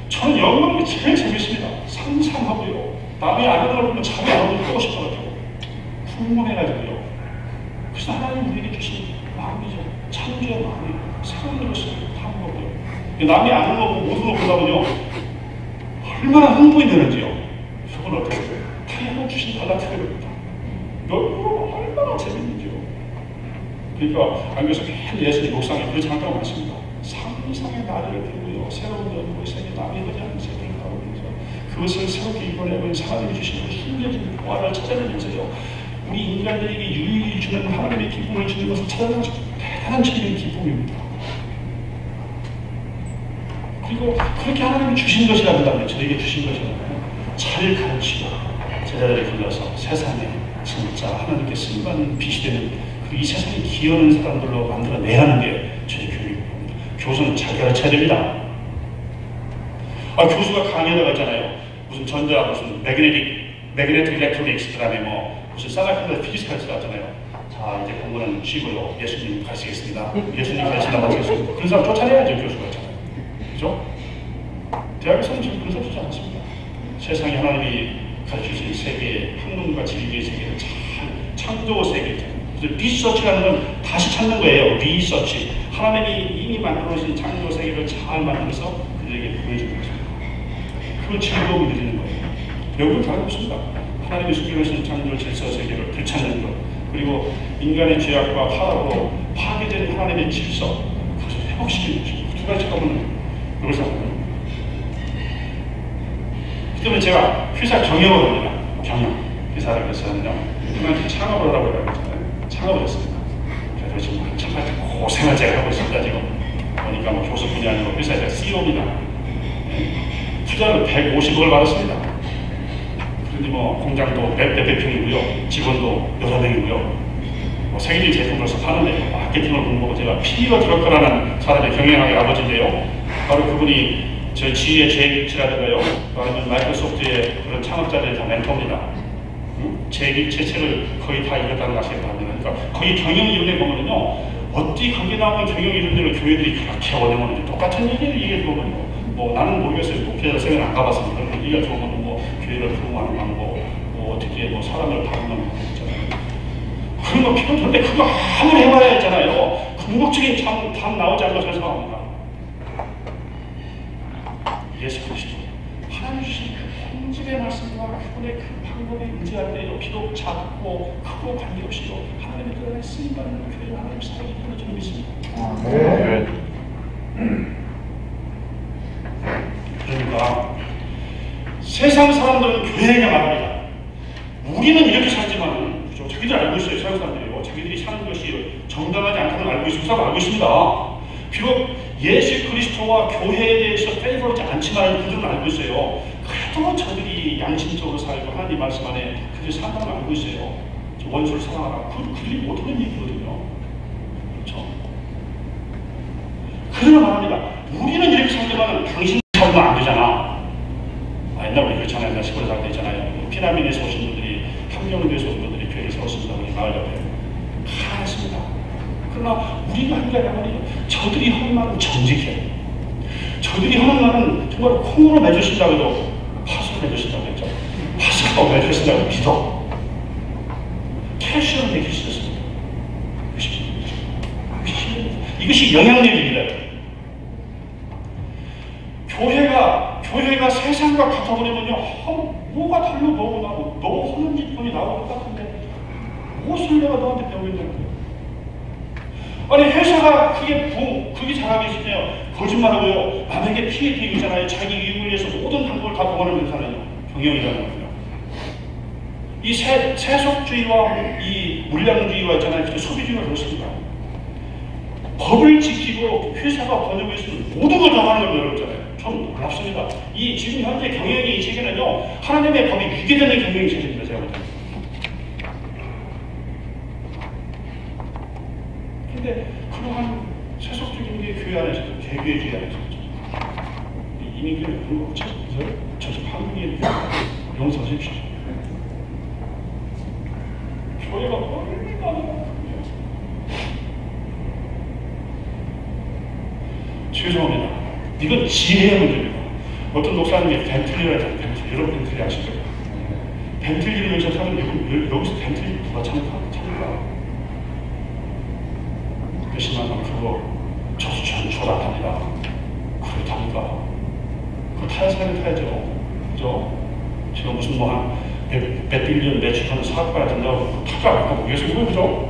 저는 연구하는 게 제일 재밌습니다. 상상하고요. 남이 아는 걸 보면 잠이 안 오고 하고 싶어가지고 궁금해가지고요. 그래서 하나님 우리에게 주신 마음이죠. 창조의 마음이 사람으로서 하는 거고요. 남이 아는 거 보고 모든 걸 보다 보면 얼마나 흥분이 되는지요. 그건 어떻게 돼요? 하나님 주신 달란트입니다. 연구가 얼마나 재밌는지요. 그러니까 안 그래서 예수님 목상에 그 장가가 많습니다. 상상의 나래를 들고요. 새로운 연구의 세계 남이 하지 않는 세계를 가보면서 그것을 새롭게 이겨내고 하나님이 주신 그 힘겨진 보화를 찾아내면서요. 우리 인간들에게 유익을 주는 하나님의 기쁨을 주는 것을 찾아내는 대단한 책임의 기쁨입니다. 그리고 그렇게 하나님이 주신 것이라 한다면 저에게 주신 것이라면 잘 가르치고 제자들을 불러서 세상에 진짜 하나님께 쓰임받는 빛이 되는 이 세상에 기여하는 사람들로 만들어내야 하는 게 저희 교육입니다. 교수는 잘 가르쳐야 됩니다. 교수가 강의하다가 있잖아요. 무슨 전자, 무슨 매그네틱 일렉트로닉스, 그 다음에 뭐 무슨 사라칸드 피지스 가르치다 하잖아요. 자, 이제 공부는 쉬고요. 예수님 가르치겠습니다. 예수님 가르치다 마치겠습니다. 그런 사람 쫓아내야죠, 교수가 있잖아요. 그죠? 대학에서는 지금 그런 사람 주지 않습니다. 세상에 하나님이 가르치신 세계의 학문과 진리의 세계를 잘 창조 세계, 리서치라는 건 다시 찾는 거예요. 리서치. 하나님이 이미 만들어주신 창조 세계를 잘 만들어서 그들에게 보여주는 것입니다. 그걸 즐거움이 드리는 거예요. 배우는 다른 없습니다. 하나님이 숨겨놓으신 창조 질서 세계를 되찾는 것, 그리고 인간의 죄악과 타락으로 파괴된 하나님의 질서, 그것을 회복시키는 것입니다. 두 가지 가면 이걸 생각합니다. 그 때문에 제가 회사 경영을 합니다. 경영. 회사를 해서 하느냐. 그만큼 창업을 하라고 해요. 창업을 했습니다. 그래서 지금 한참 고생을 제가 하고 있습니다. 지금 보니까 뭐 교수뿐이 아니고 회사에서 CEO입니다. 투자를 150억을 받았습니다. 그런데 뭐 공장도 몇백 평이고요. 직원도 여러 명이고요. 뭐 세계적인 제품으로서 파는데 마케팅을 공부하고 제가 PE가 들어갈 거라는 사람의 경영학의 아버지인데요. 바로 그분이 저 지휘의 제일치라든가요. 아니면 마이크로소프트의 그런 창업자들의 다 멘토입니다. 제 책을 거의 다 읽었다는 것을 합니다. 그러니까 거의 경영 이론에 보면요, 어디 거기 나오는 경영 이론대로 교회들이 그렇게 원하는 똑같은 얘기를 얘기해 보면요, 뭐 나는 모르겠어요. 목회자 생을 안 가봤습니다. 얘기가 좋으면 뭐 교회를 부흥하는 방법, 뭐 어떻게 뭐 사람을 다루는 방법 있잖아요. 그런 거 필요 없는데 그거 아무리 해봐야 했잖아요. 궁극적인 답 나오지 않는 것을 생각합니다. 예수 그리스도 하나님 주신 그 공집의 말씀과 그분의 그 방법에 의지할 때요, 비록 작고 크고 관계없이요, 하나님의 뜻 안에 쓰임받는 교회를 하나님 사랑이 있다는 저는 믿습니다. 그러니까 세상 사람들은 교회에게 말합니다. 우리는 이렇게 살지만, 그죠? 자기들 알고 있어요. 세상 사람들이요. 자기들이 사는 것이 정당하지 않다는 걸 알고 있어요. 사람 알고 있습니다. 비록 예수 그리스도와 교회에 대해서 페이버하지 않지만 그들은 알고 있어요. 그래도 저들이 양심적으로 살고 하나님 말씀 안에 그들이 산다는 걸 알고 있어요. 원수를 사랑하라. 그들이 못하는 얘기거든요. 그렇죠? 그들은 말합니다. 우리는 이렇게 살지만 당신 살면 안 되잖아. 옛날 우리 그렇잖아요. 옛날 시골에 살 때 있잖아요. 피라민에서 오신 분들이, 함경도에서 오신 분들이 교회를 세웠습니다. 우리 마을 옆에. 가했습니다. 그러나 우리가 한 게 아니라 저들이 하는 말은 정직해. 저들이 하는 말은 정말 콩으로 맺으신다고 해도 팥으로 맺으신다고 했죠. 팥으로 맺으신다고 믿어. 캐시로 맺으셨습니다. 이것이 영향력입니다. 교회가 세상과 같아버리면요, 뭐가 달려 너무 나고 너 하는 짓이 나오고 똑같은데 무엇을 내가 너한테 배우겠냐는 거예요. 아니 회사가 그게 잘하고 있으면 거짓말하고요, 남에게 피해 드리잖아요. 자기 이익을 위해서 모든 방법을 다 동원하는 회사는요, 경영이라는 거예요. 이 세속주의와 이 물량주의가 있잖아요. 소비주의가 그렇습니다. 법을 지키고 회사가 번영을 했으면 모든 걸 다 하는 걸 배웠잖아요. 좀 놀랍습니다. 이 지금 현재 경영의 이 체계는요, 하나님의 법이 위계되는 경영의 체계입니다. 제가 볼 때. 근데 그러한 세속적인 게 교회 안에서, 개교회주의 안에서 이민교회 그런 거 없죠? 저 지금 한국에 용서하십시오. 교회가 얼마나 죄송합니다. 이건 지혜의 문제입니다. 어떤 목사님이 벤틀리를 하잖아요. 벤틀리. 여러분 벤틀리 아시죠? 벤틀리를 여기서 타면 여기서 벤틀리 누가 찾을까? 몇십만 원 그거 저도 안 탑니다. 그걸 탑니까? 그거 타야 사람이 타야죠. 그죠? 제가 무슨 뭐 한 몇 빌리언 매출하는 사업가야 된다고 탈까 말까 모르겠어요. 그죠?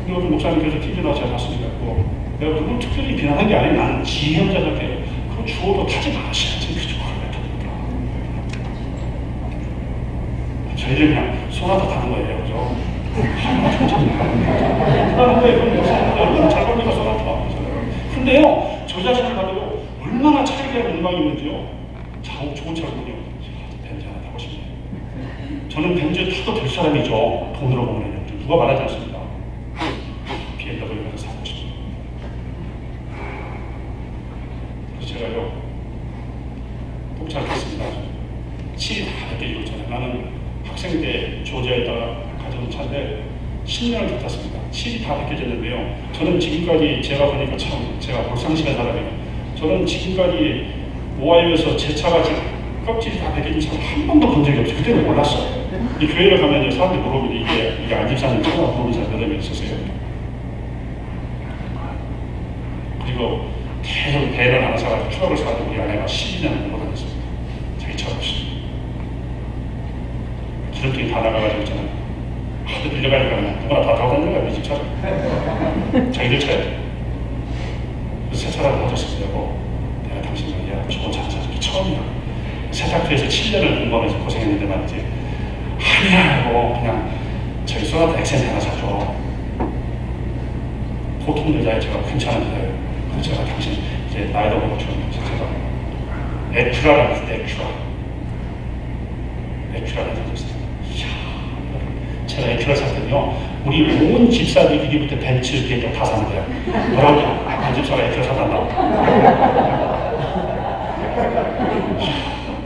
근데 어떤 목사님께서 TV 나와서 잘 봤으니까 내가 그걸 특별히 비난한 게 아니라 나는 지혜자 같아요. 그거 주어도 타지 마셔야지. 그죠? 저희들 그냥 소나타 타는 거예요. 그죠? 하는 거예요. 얼마나 잘 걸리가 소나타. 근데요, 저 자신을 봐도 얼마나 차이가 영광이 있는지요. 좋은 차군요. 벤츠 하나 타고 싶네요. 저는 벤츠 타도 될 사람이죠. 돈으로 보면 누가 말하지 않습니다. BMW를 사고 싶습니다. 그래서 제가요, 복잡했습니다. 칠이 다 느껴지고 있잖아요. 나는 학생 때 조지아에다가 가져온 차인데 10년을 탔습니다. 칠이 다 느껴졌는데요. 저는 지금까지 제가 보니까 참 제가 볼상심한 사람이에요. 저는 지금까지 오하이오에서 제 차가 지금 껍질이 다 벗겨진 차를 한 번도 본 적이 없어요. 그때는 몰랐어요. 이 교회를 가면 사람들이 물어보는데 이게 안집사는 차가 모르는 사람 몇 명 있었어요. 그리고 계속 배를 하나 사가지고 트럭을 사가지고 우리 아내가 12년을 몰고 다녔습니다. 자기 차 없이. 기름통이 다 나가가지고 있잖아요. 하도 빌려가니까 누구나 다 타고 다니는 거야, 이 집 차를. 자기들 차예요. 그래서 새 차라고 가졌습니다. 내가 당신 말이야, 좋은 차 사주기 처음이야. 세탁소에서 7년을 공부하면서 고생했는데 말이지. 아니라고 그냥 저기 소나타 엑센트 하나 사줘. 보통 여자애 제가 괜찮은데 그래서 제가 당신 이제 나이도 먹고 줬는데 제가 에큐라라고 했어요. 에큐라를 샀어요. 이야, 제가 에큐라 샀더니요, 우리 온 집사들이 그때부터 벤츠 비행기 다 사는 거야. 뭐라고? 한 집사가 에큐라 사단다.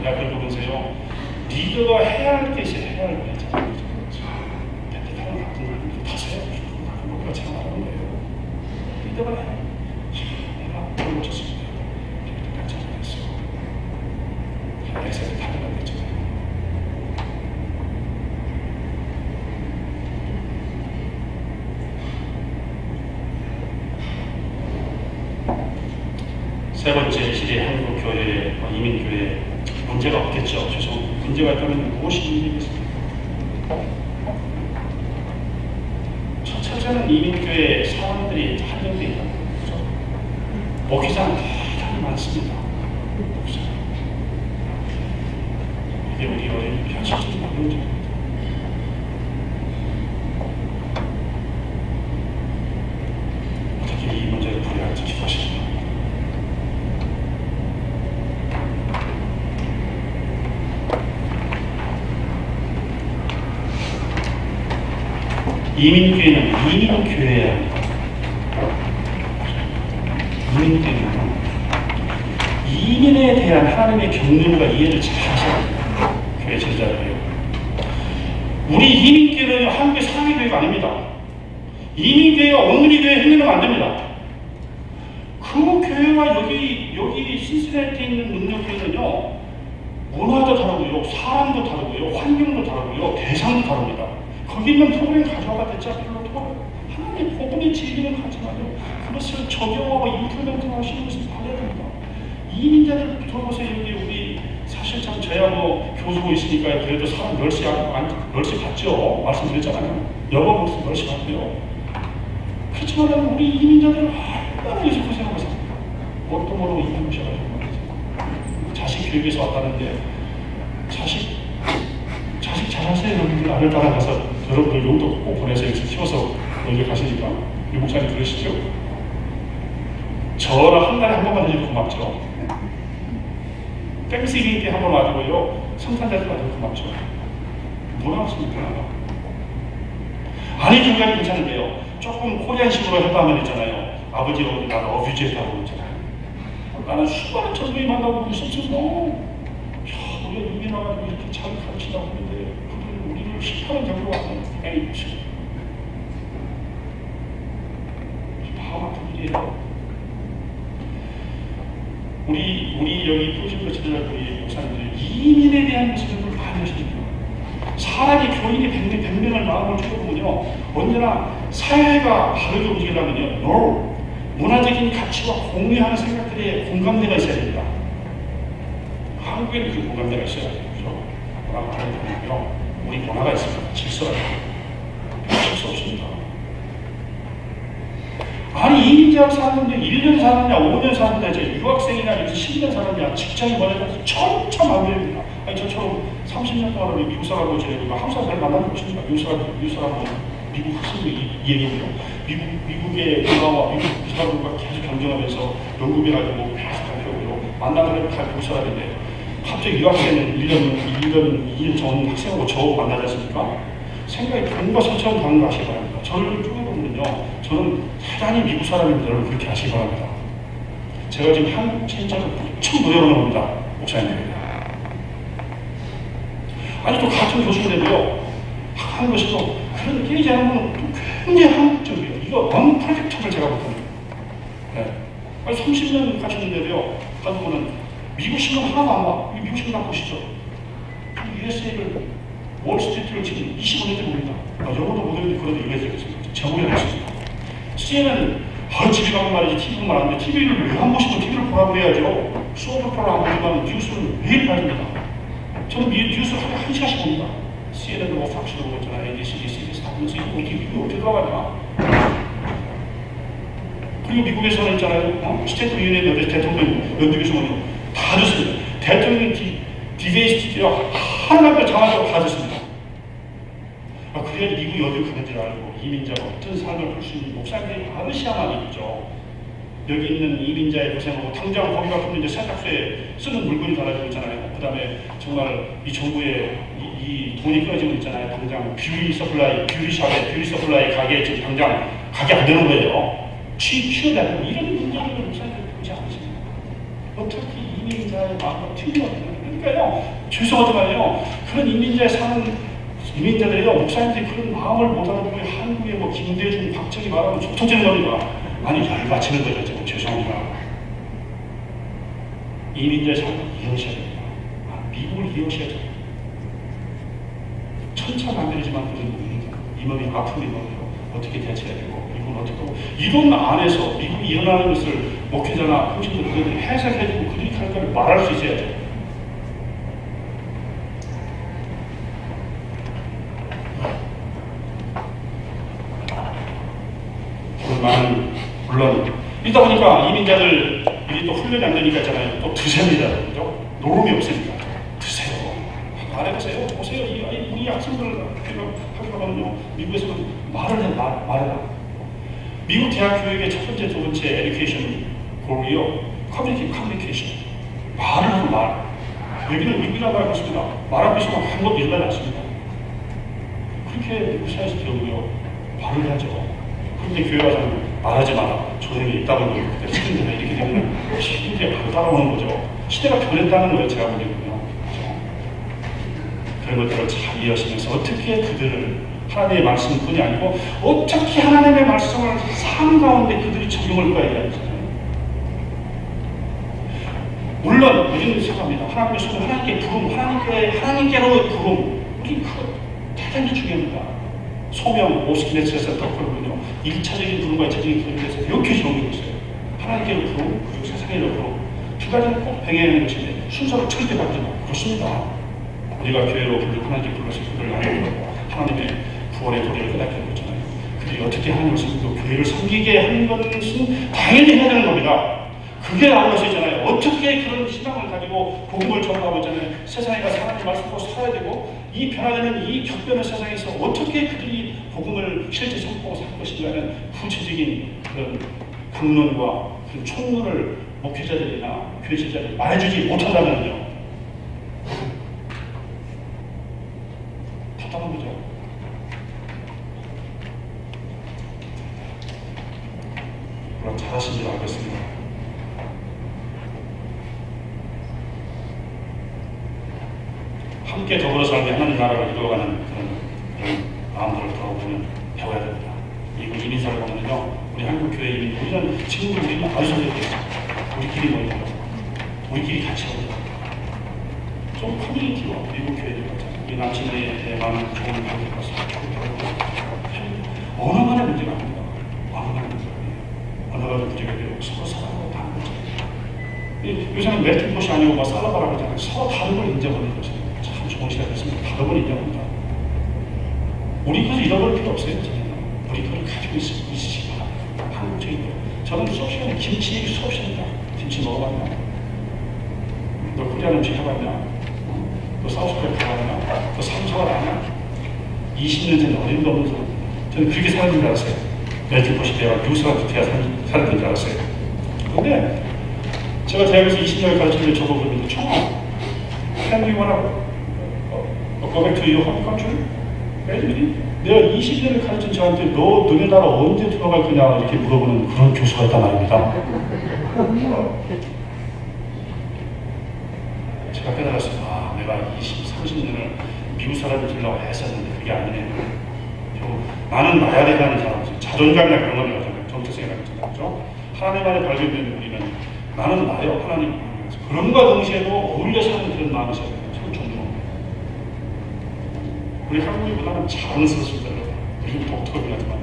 야, 그리고 보세요. 리더가 해야 할 게 있어요. 해야 할 게 있잖아요. 벤츠 타는 같은 거 타세요. 그거 잘 나가는 거예요. 리더가 해. 내가 그걸 놓쳤습니다. 저희도 같이 했어. 엑셀을 타는 건 됐잖아요. 세 번째 시대 한국 교회, 이민교회 문제가 없겠죠. 죄송. 문제가 있다면 무엇이 문제겠습니까? 첫째는 이민교회 사람들이 한정되어 있다는 거죠. 목회자는 대단히 많습니다. 목회자. 이게 우리 현실적인 문제입니다. 어떻게 이 문제를 풀어야할지 기도하십니다. 이민교회는 이민교회야 합니다. 이민교회는 이민에 대한 하나님의 경륜과 이해를 잘 하셔야 됩니다. 교회 제자들이요. 우리 이민교회는 한국의 상위교회가 아닙니다. 이민교회가 온누리교회 행위는 안 됩니다. 그 교회와 여기 신시내티에 있는 능력교회는요, 문화도 다르고요, 사람도 다르고요, 환경도 다르고요, 대상도 다릅니다. 거기 있는 프로그램 가져와가 됐자 별로 하나님 복음의 진리는 가지만요, 그것을 적용하고 임플멘트 하시는 것을 봐야 됩니다. 이민자들 들어보세요. 여기 우리 사실상 저야 뭐 교수고 있으니까 그래도 사람 멸시 받죠. 말씀드렸잖아요. 영어 목숨 멸시 받고요. 그렇지만 우리 이민자들은 얼마나 여기서 고생하고 있습니까? 뭣도 모르고 이민 오셔가지고 자식 교육에서 왔다는데 자식 잘하세요. 여러분들 아들 따라가서 여러분들 용도 꼭 보내서 여기서 키워서 여기 가시니까 유 목사님 그러시죠? 저를 한 달에 한 번만 해주고 고맙죠. 땡스기빙 때 한 번 와주고요. 성탄절 때 와주고 고맙죠. 뭐라 하십니까? 아니 중간에 괜찮은데요. 조금 코리안식으로 해봐면 있잖아요. 아버지로 나를 어뷰즈했다고 있잖아요. 나는 수많은 전도에 만나고 있었죠. 우리가 눈이 나가지고 이렇게 잘 가르치려고 하는데 그들은 우리를 심판한 장로 와서 에이 바보 같은 일이에요. 우리 여기 프로젝트 지도자 우리 목사님들 이민에 대한 모습을 많이 하십니다. 사람이 교인이 100명을 마음을 쳐보면요 언제나 사회가 바르게 움직이려면요 no. 문화적인 가치와 공유하는 생각들에 공감대가 있어야 됩니다. 한국에는 그 공감대가 있어야 돼요. 그죠? 뭐라고 하는군요. 우리 문화가 있습니다. 질서가 질서 없습니다. 아니 이민자로 사는데 1년 사느냐 5년 사느냐 유학생이나 이렇게 10년 사느냐 직장이 뭐냐면 천차만별입니다. 아니 저처럼 30년 동안 미국 사람하고 지내고 한국 사람을 만나는 것입니다. 미국 사람은 미국 학생도 이 얘기고요. 미국의 문화와 미국 사람들과 계속 경쟁하면서 연구비 가지고 계속 발표하고요. 만나면 다 미국 사람인데 갑자기 유학생은 2년 전 학생하고 저 만나지 않습니까? 생각이 돈과 서처럼 다른 거 하시기 바랍니다. 저를 쪼개보면요. 저는 대단히 미국 사람인데 여러분 그렇게 하시기 바랍니다. 제가 지금 한국 체인자를 엄청 노력을 합니다. 목사님들. 아니 또 같은 교수인데도요. 하는 것이도 그런 깨지 않으면 굉장히 한국적이에요. 이거 언프로젝터블 제가 못합니다. 네. 아니 30년 같이 있는데도요. 하는 분은 미국 신문 하나도 안 봐. 미국 신문 안 보시죠? USA를 월스트리트를 지금 25년째 봅니다. 영어도 못하는데 그래도 USA겠습니다. 제목이 안 있습니다. CNN 집에 가면 말이지 TV는 말하는데 TV를 왜 안 보시고 TV를 보라고 해야죠. 소프트를 안 보지만 뉴스는 매일 봐야됩니다. 저는 뉴스를 하루에 1시간씩 봅니다. CNN도 뭐 팍스도 보고 있잖아. ABC, CBS 다 보면서 이거 어떻게 들어가냐. 그리고 미국에서는 있잖아요. 스테이트 유니언의 대통령 연두교수는 다 듣습니다. 대통령 디베이스티요. 하나도 장하고 다 듣습니다. 그래야 미국 여기 가는 줄 알고 이민자가 어떤 삶을 할 수 있는 목사님들이 많으시야만 있죠. 여기 있는 이민자의 고생하고 당장 거기 같은 이제 세탁소에 쓰는 물건이 달라지고 있잖아요. 그 다음에 정말 이 정부의 이 돈이 끊어지고 있잖아요. 당장 뷰티 서플라이 가게에 지금 당장 가게 안 되는 거예요. 취업이 안 되고 이런 문제를 목사님들이 보지 않으십니까? 어떻게 이민자의 마음을 틀리거든요. 그러니까요. 죄송하지만요. 그런 이민자에 사는 이민자들이요, 목사님들이 그런 마음을 못 알아보고 한국의 뭐 김대중, 박정희 말하면 속 터지는 겁니다. 아니, 열받치는 거죠, 지금. 죄송합니다. 이민자의 삶을 이해하셔야 됩니다. 미국을 이해하셔야 됩니다. 천차만별이지만 이 몸이 아픈 이몸이요. 어떻게 대처해야 되고, 이건 어떻게 하고, 이런 안에서 미국이 일어나는 것을 목회자나 형식들 그들이 해석해주고 그들이 할 걸 말할 수 있어야 돼요. 물론 이러다 보니까 이민자들 이 또 훈련이 안 되니까 있잖아요. 또 드셉니다. 그죠? 노름이 없으니까 드세요. 말해보세요. 보세요. 이 학생들 하게 하면요. 미국에서는 말을 해. 말해라. 미국 대학 교육의 첫 번째, 두 번째 에듀케이션 골이요. 커뮤니케이션. 말을 하는 말. 여기는 미국이라고 알고 있습니다. 말하고 있으면 한 것도 일어나지 않습니다. 그렇게 미국 사회에서 배우고요. 말을 하죠. 그런데 교회 가서는 말하지 마라. 조용히 있다고 그때 시민들이 이렇게 되면 시민들이 바로 따라오는 거죠. 시대가 변했다는 거예요. 제가 보기에는요. 그런 것들을 잘 이해하시면서 어떻게 그들을 하나님의 말씀뿐이 아니고 어떻게 하나님의 말씀을 삶 가운데 그들이 적용할 거야 이야기잖아요. 물론 우리는 생각합니다. 하나님의 소리, 하나님께 부름, 하나님께로의 부름, 우리 그거 대단히 중요합니다. 소명, 오스키네스에서 덕분을요. 1차적인 부름과 2차적인 부름에서 이렇게 정리되어 있어요. 하나님께로 부름, 그리고 세상에로 부름. 두 가지는 꼭 병행해야 하는 것인데 순서를 절대 바꾸지 마. 그렇습니다. 우리가 교회로 불러 하나님께 불러서 그들을 알고 하나님의 구원의 도리를 깨닫게 하는 거잖아요. 그들이 어떻게 하나님을 섬기고 교회를 섬기게 하는 것은 당연히 해야 되는 겁니다. 그게 나오면서 있잖아요. 어떻게 그런 신앙을 가지고 복음을 전하고 있잖아요. 세상에 가서 하나님 말씀으로 살아야 되고 이 변화되는 이 격변의 세상에서 어떻게 그들이 복음을 실제 선포하고 살 것인가는 구체적인 그런 강론과 그 총론을 목회자들이나 교회 제자들이 말해주지 못한다면요, 답답한 거죠. 물론 잘하신 줄 알겠습니다. 함께 더불어 살며 하나님 나라를 이루어가는 그런 마음들을 돌아보면 배워야 됩니다. 미국 이민사를 보면요, 우리 한국 교회 이민, 우리는 지금도 우리는 아주 소중해요. 우리끼리 모이는 거, 우리끼리 같이 오는 거. 좀 커뮤니티로 미국 교회들 같잖아요. 우리 남친의 마음을 좋은 관계를 가서 언어만의 문제가 아닙니다. 언어만의 문제가 아니에요. 언어가 문제가 되고 서로 사랑하고 다른 거죠. 요새는 매트곳이 아니고 막 살라바라 그러잖아요. 서로 다른 걸 인정하는 것이 참 좋은 시간이 됐습니다. 다른 걸 인정합니다. 우리 것을 잃어버릴 필요 없어요. 우리 것을 가지고 있으시기 바랍니다. 한국적인 거. 저는 수업 시간에 김치 얘기 수업 시간이다. 김치 먹어봤냐? 너 코리안 음식 해봤냐? 너 사우스코리아 가봤냐? 너 삼성을 아냐? 20년 전에 어림도 없는 사람. 저는 그렇게 사는 줄 알았어요. 멜트포시 대학 유수가 돼야 사는 줄 알았어요. 근데 제가 대학에서 20년을 가르치는 저보고 처음 팬리원하고 go back to your home country? 애들이 내가 20년을 가르친 저한테 너네 나라 언제 들어갈 거냐 이렇게 물어보는 그런 교수가 있단 말입니다. 제가 깨달았어요. 아, 내가 30년을 미국 사람이 되려고 했었는데 그게 아니네. 나는 나야 되는 사람, 자존감이나 그런 건 가지고 정체성이라고 했잖아요. 하나님 안에 발견된 우리는 나는 나요, 하나님. 그런가 동시에도 어울려 사는 그런 마음이 있어요. 서로 존중합니다. 우리 한국인보다는 자랑스럽습니다. 우리는 독특하긴 하지만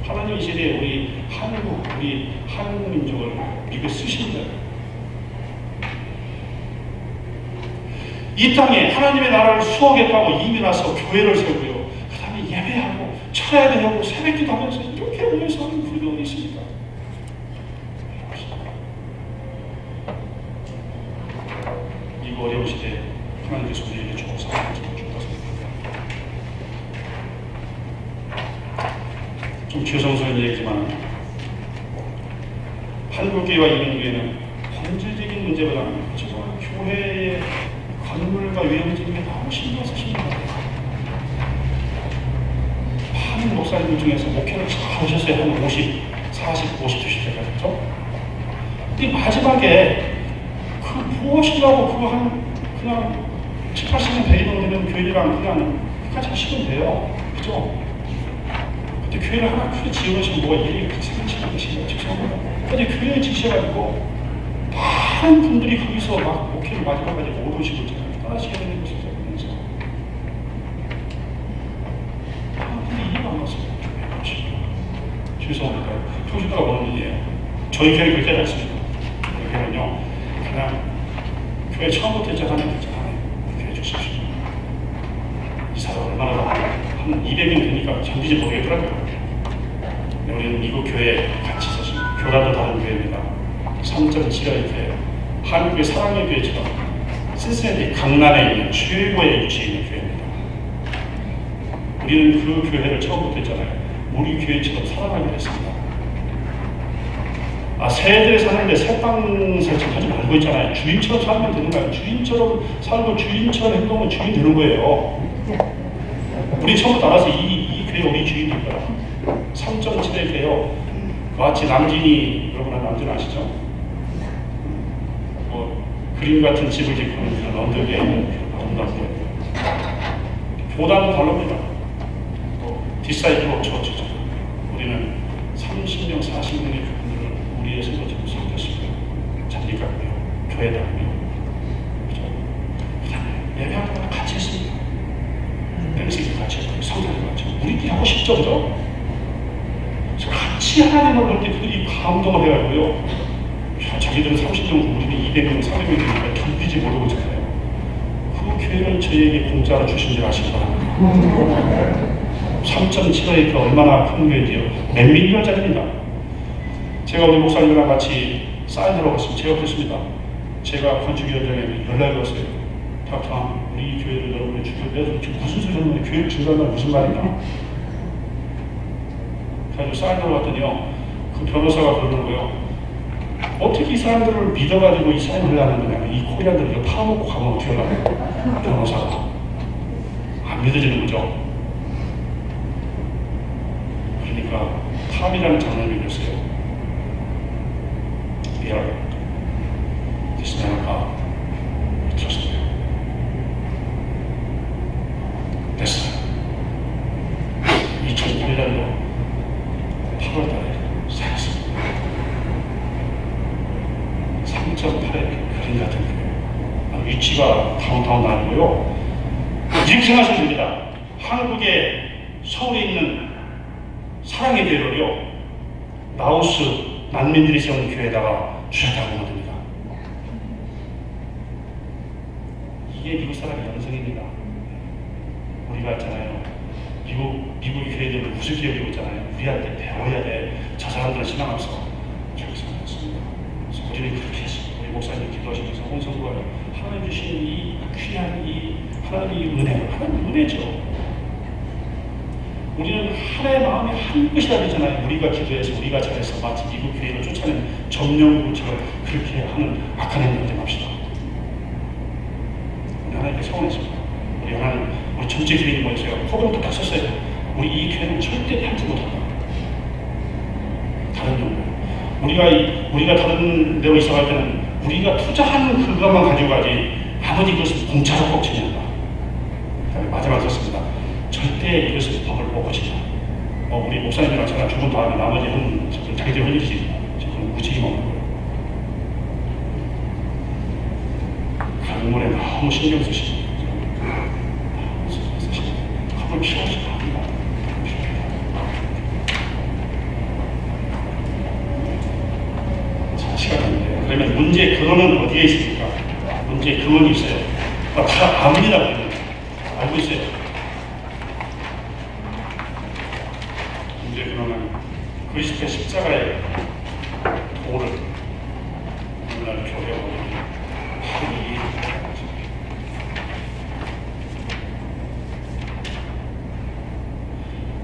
하나님 이 시대에 우리 한국, 우리 한국 민족을 미국에 쓰십니다. 이 땅에 하나님의 나라를 수호하겠다고 이미 나서 교회를 세우고요. 그 다음에 예배하고 철야를 하고 새벽기도 하면서 이렇게 모여서 하는 불교가 있습니다. 이 어려운 시대에 하나님께서 우리에게 좋은 사랑을 주셨다고 생각합니다. 좀 죄송스러운 얘기지만 한국교회와 이민교회는 본질적인 문제보다는 교회의 건물과 외형적인 게 너무 신경 쓰십니다. 많은 목사님들 중에서 목회를 잘 하셨어요. 한 50, 40, 50 주실 때까지. 그렇죠? 근데 마지막에 그 무엇이라고 그거 그냥 7, 80년 대입으로 되는 교회랑 그냥 끝까지 하시면 돼요. 그죠? 근데 교회를 하나 크게 지어놓으시면 뭐가 일이 그렇게 생기시는 것이죠. 죄송합니다. 근데 교회를 지시해가지고 많은 분들이 거기서 막 목회를 마지막까지 못 오시고 있잖아요. 떠나시게 되는 것이죠. 근데 이해가 안 갔습니다. 죄송합니다. 표준화가 보는 일이에요. 저희 교회 그렇게 하지 않습니다. 저희 교회는요, 그냥 교회 처음부터 이제 하나님 그렇게 해주십시오. 이사가 얼마나 더 한 200명 되니까 잠기지 모르겠더라고요. 우리는 미국 교회에 같이 있었습니다. 교단도 다른 교회입니다. 3.7의 교회, 한국의 사랑의 교회처럼 신세대 강남에 있는 최고의 위치에 있는 교회입니다. 우리는 그 교회를 처음부터 했잖아요. 우리 교회처럼 사랑하기로 했습니다. 새들이 사는데 새빵새처럼 하지 말고 있잖아요. 주인처럼 살면 되는 거예요. 주인처럼 살고 주인처럼 행동하면 주인 되는 거예요. 우리 처음부터 알아서 이 교회 우리 주인일 거야. 3.7의 교회요. 마치 남진이, 여러분 남진 아시죠? 그림 같은 집을 짓고 있는 그런 언덕에 있는 아름다운 교회. 보다는 다릅니다. 디사이플 처치죠. 우리는 30명, 40명의 그분들을 우리의 손으로 지금 섬겼습니다. 잔디깎고요, 교회 다니며, 그죠? 그 다음에 예배하다가 같이 했습니다. 맹세도 같이 했고, 성사도 같이 했고, 우리끼리 하고 싶죠, 그죠? 같이 하나님을 볼 때 그들이 감동을 해가지고요. 자기들은 30명, 우리는 200명, 300명 되니까 견디지 못하고 있잖아요. 그 교회를 저희에게 공짜로 주신 줄 아시기 바랍니다. 3.7의 얼마나 큰 교회인지요. 몇 밀리언짜리입니다. 제가 우리 목사님이랑 같이 사인하러 갔습니다. 제가 그랬습니다. 제가 건축위원장에 연락이 왔어요. 닥터, 우리 교회를 여러분이 주교를 지금 무슨 소리 하는 거예요? 교회를 준다는 무슨 말이냐? 그래서 사인하러 갔더니요. 그 변호사가 그러는 거예요. 어떻게 이 사람들을 믿어가지고 이 사람을 하는 거냐면 이 코리안들을 이거 파먹고 가면 어떻게 하려고 변호사가 안 믿어지는 거죠. 그러니까 탐이라는 장면이 있어요. 리얼 디스네아가 미쳤어요. 됐어요. 2008년도 8월달에 살았습니다. 3.8의 그림 같은 거예요. 위치가 다운타운 아니고요. 이렇게 생각하시면 됩니다. 한국의 서울에 있는 사랑의 대로요, 라오스 난민들이 세운 교회에다가 주셨다고 보면 됩니다. 이게 미국 사람의 연성입니다. 우리가 있잖아요. 미국 교회들은 우습게 여기고 있잖아요. 우리한테 배워야 돼. 저 사람들은 신앙하면서 저렇게 생각했습니다. 그래서 우리는 그렇게 했습니다. 우리 목사님 기도하시면서 온 성도가 하나님 주신 이 귀한 이 하나님의 은혜, 하나님의 은혜죠. 우리는 하나의 마음이 한 것이다 그러잖아요. 우리가 기도해서 우리가 잘해서 마치 미국 교회를 쫓아낸 점령군처럼 그렇게 하는 악한 행동을 하지 맙시다. 우리 하나님께 서원했습니다. 우리 하나님, 우리 전체 교회는 뭐 제가 포부부터 다 썼어요. 우리 이 교회는 절대 팔지 못한다. 다른 용도. 우리가 다른 데로 이사갈 때는 우리가 투자하는 그것만 가지고 가지 아버지 이것을 공짜로 꼭 지낸다. 마지막 썼습니다. 절대 이것을 법을 못 고치자. 우리 목사님이랑 제가 죽은 다음에 나머지는 자기들 흘리지. 지금 무책임 없는 거예요. 강물에 너무 신경 쓰시고 그걸 필요하지 않습니다. 자, 시간인데 그러면 문제 근원은 어디에 있습니까? 문제 근원이 있어요. 다 압니다. 알고 있어요. 문제 근원은 그리스도의 십자가의 도를 오늘날 교회하고 바로 이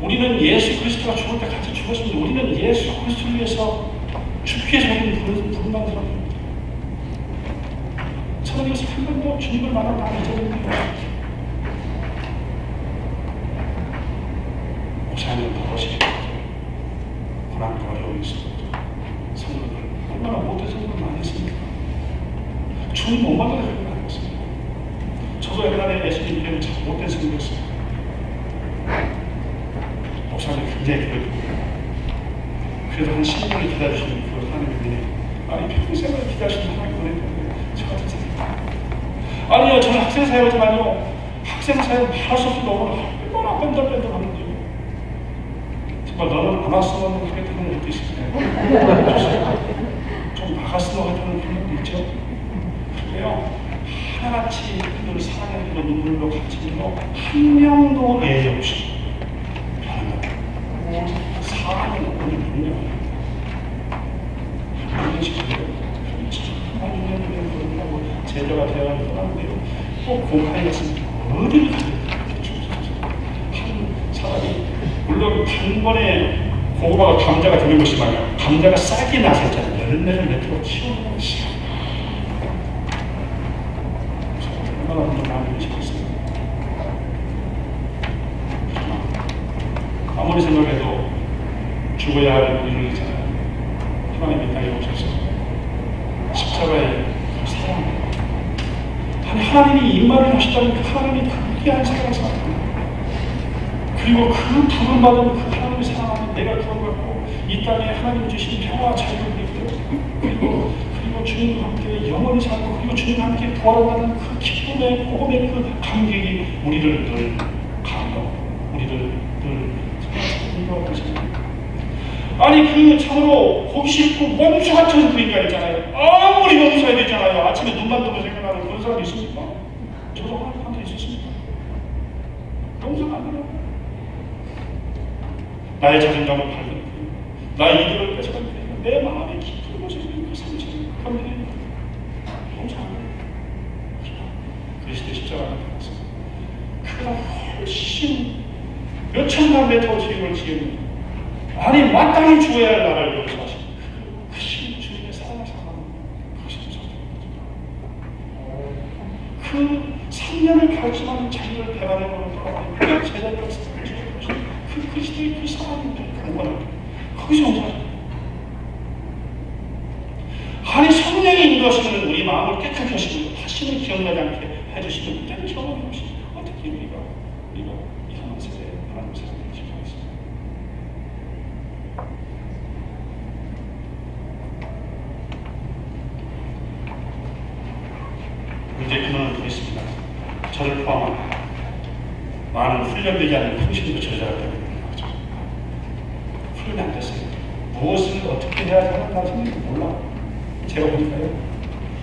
우리는 예수 그리스도가 죽을 때 같이 죽었습니다. 우리는 예수 그리스도를 위해서 죽게 생긴 부름받은 사람입니다. 저는 이것을 한 번도 주님을 만나면 안 잊어버립니다. 목사님 버릇이 고난과 어려움이 있습니다. 성도들 얼마나 못된 성도를 많이 했습니까? 주님 못 만나서 그런 거 아니었습니다. 저도 옛날에 예수님 이름을 참 못된 성도였습니다. 목사님 굉장히 그랬고 그래도 한 10년을 기다리시는 그 하나님이 아니 평생을 기다리시는 하나님 보냈는데 저 같은 사람 아니요 저는 학생 사역이지만요 학생 사역 할 수 없이 너무 얼마나 뺀들뺀들 하는데요 정말 너는 안 왔으면 하겠다는 것도 있을까요? 좀 나갔으면 하겠다는 그런 것도 있죠. 그래요 하나같이 늘 사랑으로 눈물로 같이 한 명도 예외 없이 사람은 오늘 분명해요. 그런 식으로 하고 제자가 되어야 떠나는데요. 꼭 공파했습니다. 어디를 가야 한 사람이 물론 단번에 고구마가 감자가 되는 것이지만 감자가 싹이 나서 있잖아요. 열매를 맺도록 키우는 시간. 얼마나 많은 것이 있습니다. 아무리 생각해도 죽어야 할 우리를 있잖아요. 하나님이 땅에 오셔서 십자가의 그 사랑 아니 하나님이 임마를 하시다는 그 하나님이 극기한 사랑을 사랑합니다. 그리고 그 부름받은 그 하나님의 사랑하는 내가 구원받고 이 땅에 하나님 주신 평화와 자유를 누리고 그리고 주님과 함께 영원히 살고 그리고 주님과 함께 부활한다는 그 기쁨의 복음의 그 감격이 우리를 늘 감동 우리를 늘 아니 그 참으로 보기 싫고 원수 같은 그 인간 있잖아요. 아무리 용서해야 되잖아요. 아침에 눈만 뜨고 생각나는 그런 사람이 있습니까? 저도 하나님한테 있었습니다. 용서가 안 돼요. 나의 자존감을 밟는 나의 이득을 뺏어가는 내 마음에 깊은 곳에 있는 그 상처를 감내는 용서 안 돼요. 그리스도의 십자가를 받았습니다. 그보다 훨씬 몇천만 메터 지름을 지은 아니 마땅히 죽어야 할 나라를 용서하신 그 신 주님의 사랑을 그 3년을 가르치면 자기를 배반해버리는 그 제자를 그 시대의 그 사람들이 강권을 거기서 온 사람. 아니 성령이 인도하시는 우리 마음을 깨끗게 하시고 다시는 기억나지 않게 해주시는 이런 경험이 없이 어떻게 우리가 이상한 세대에 하나님 세상에 집중하겠습니까? 문제 근원은 더 있습니다. 저를 포함한 많은 훈련되지 않는 평신도 저자가 되는 거죠. 훈련이 안 됐어요. 무엇을 어떻게 해야 하는지 몰라. 제가 보니까요.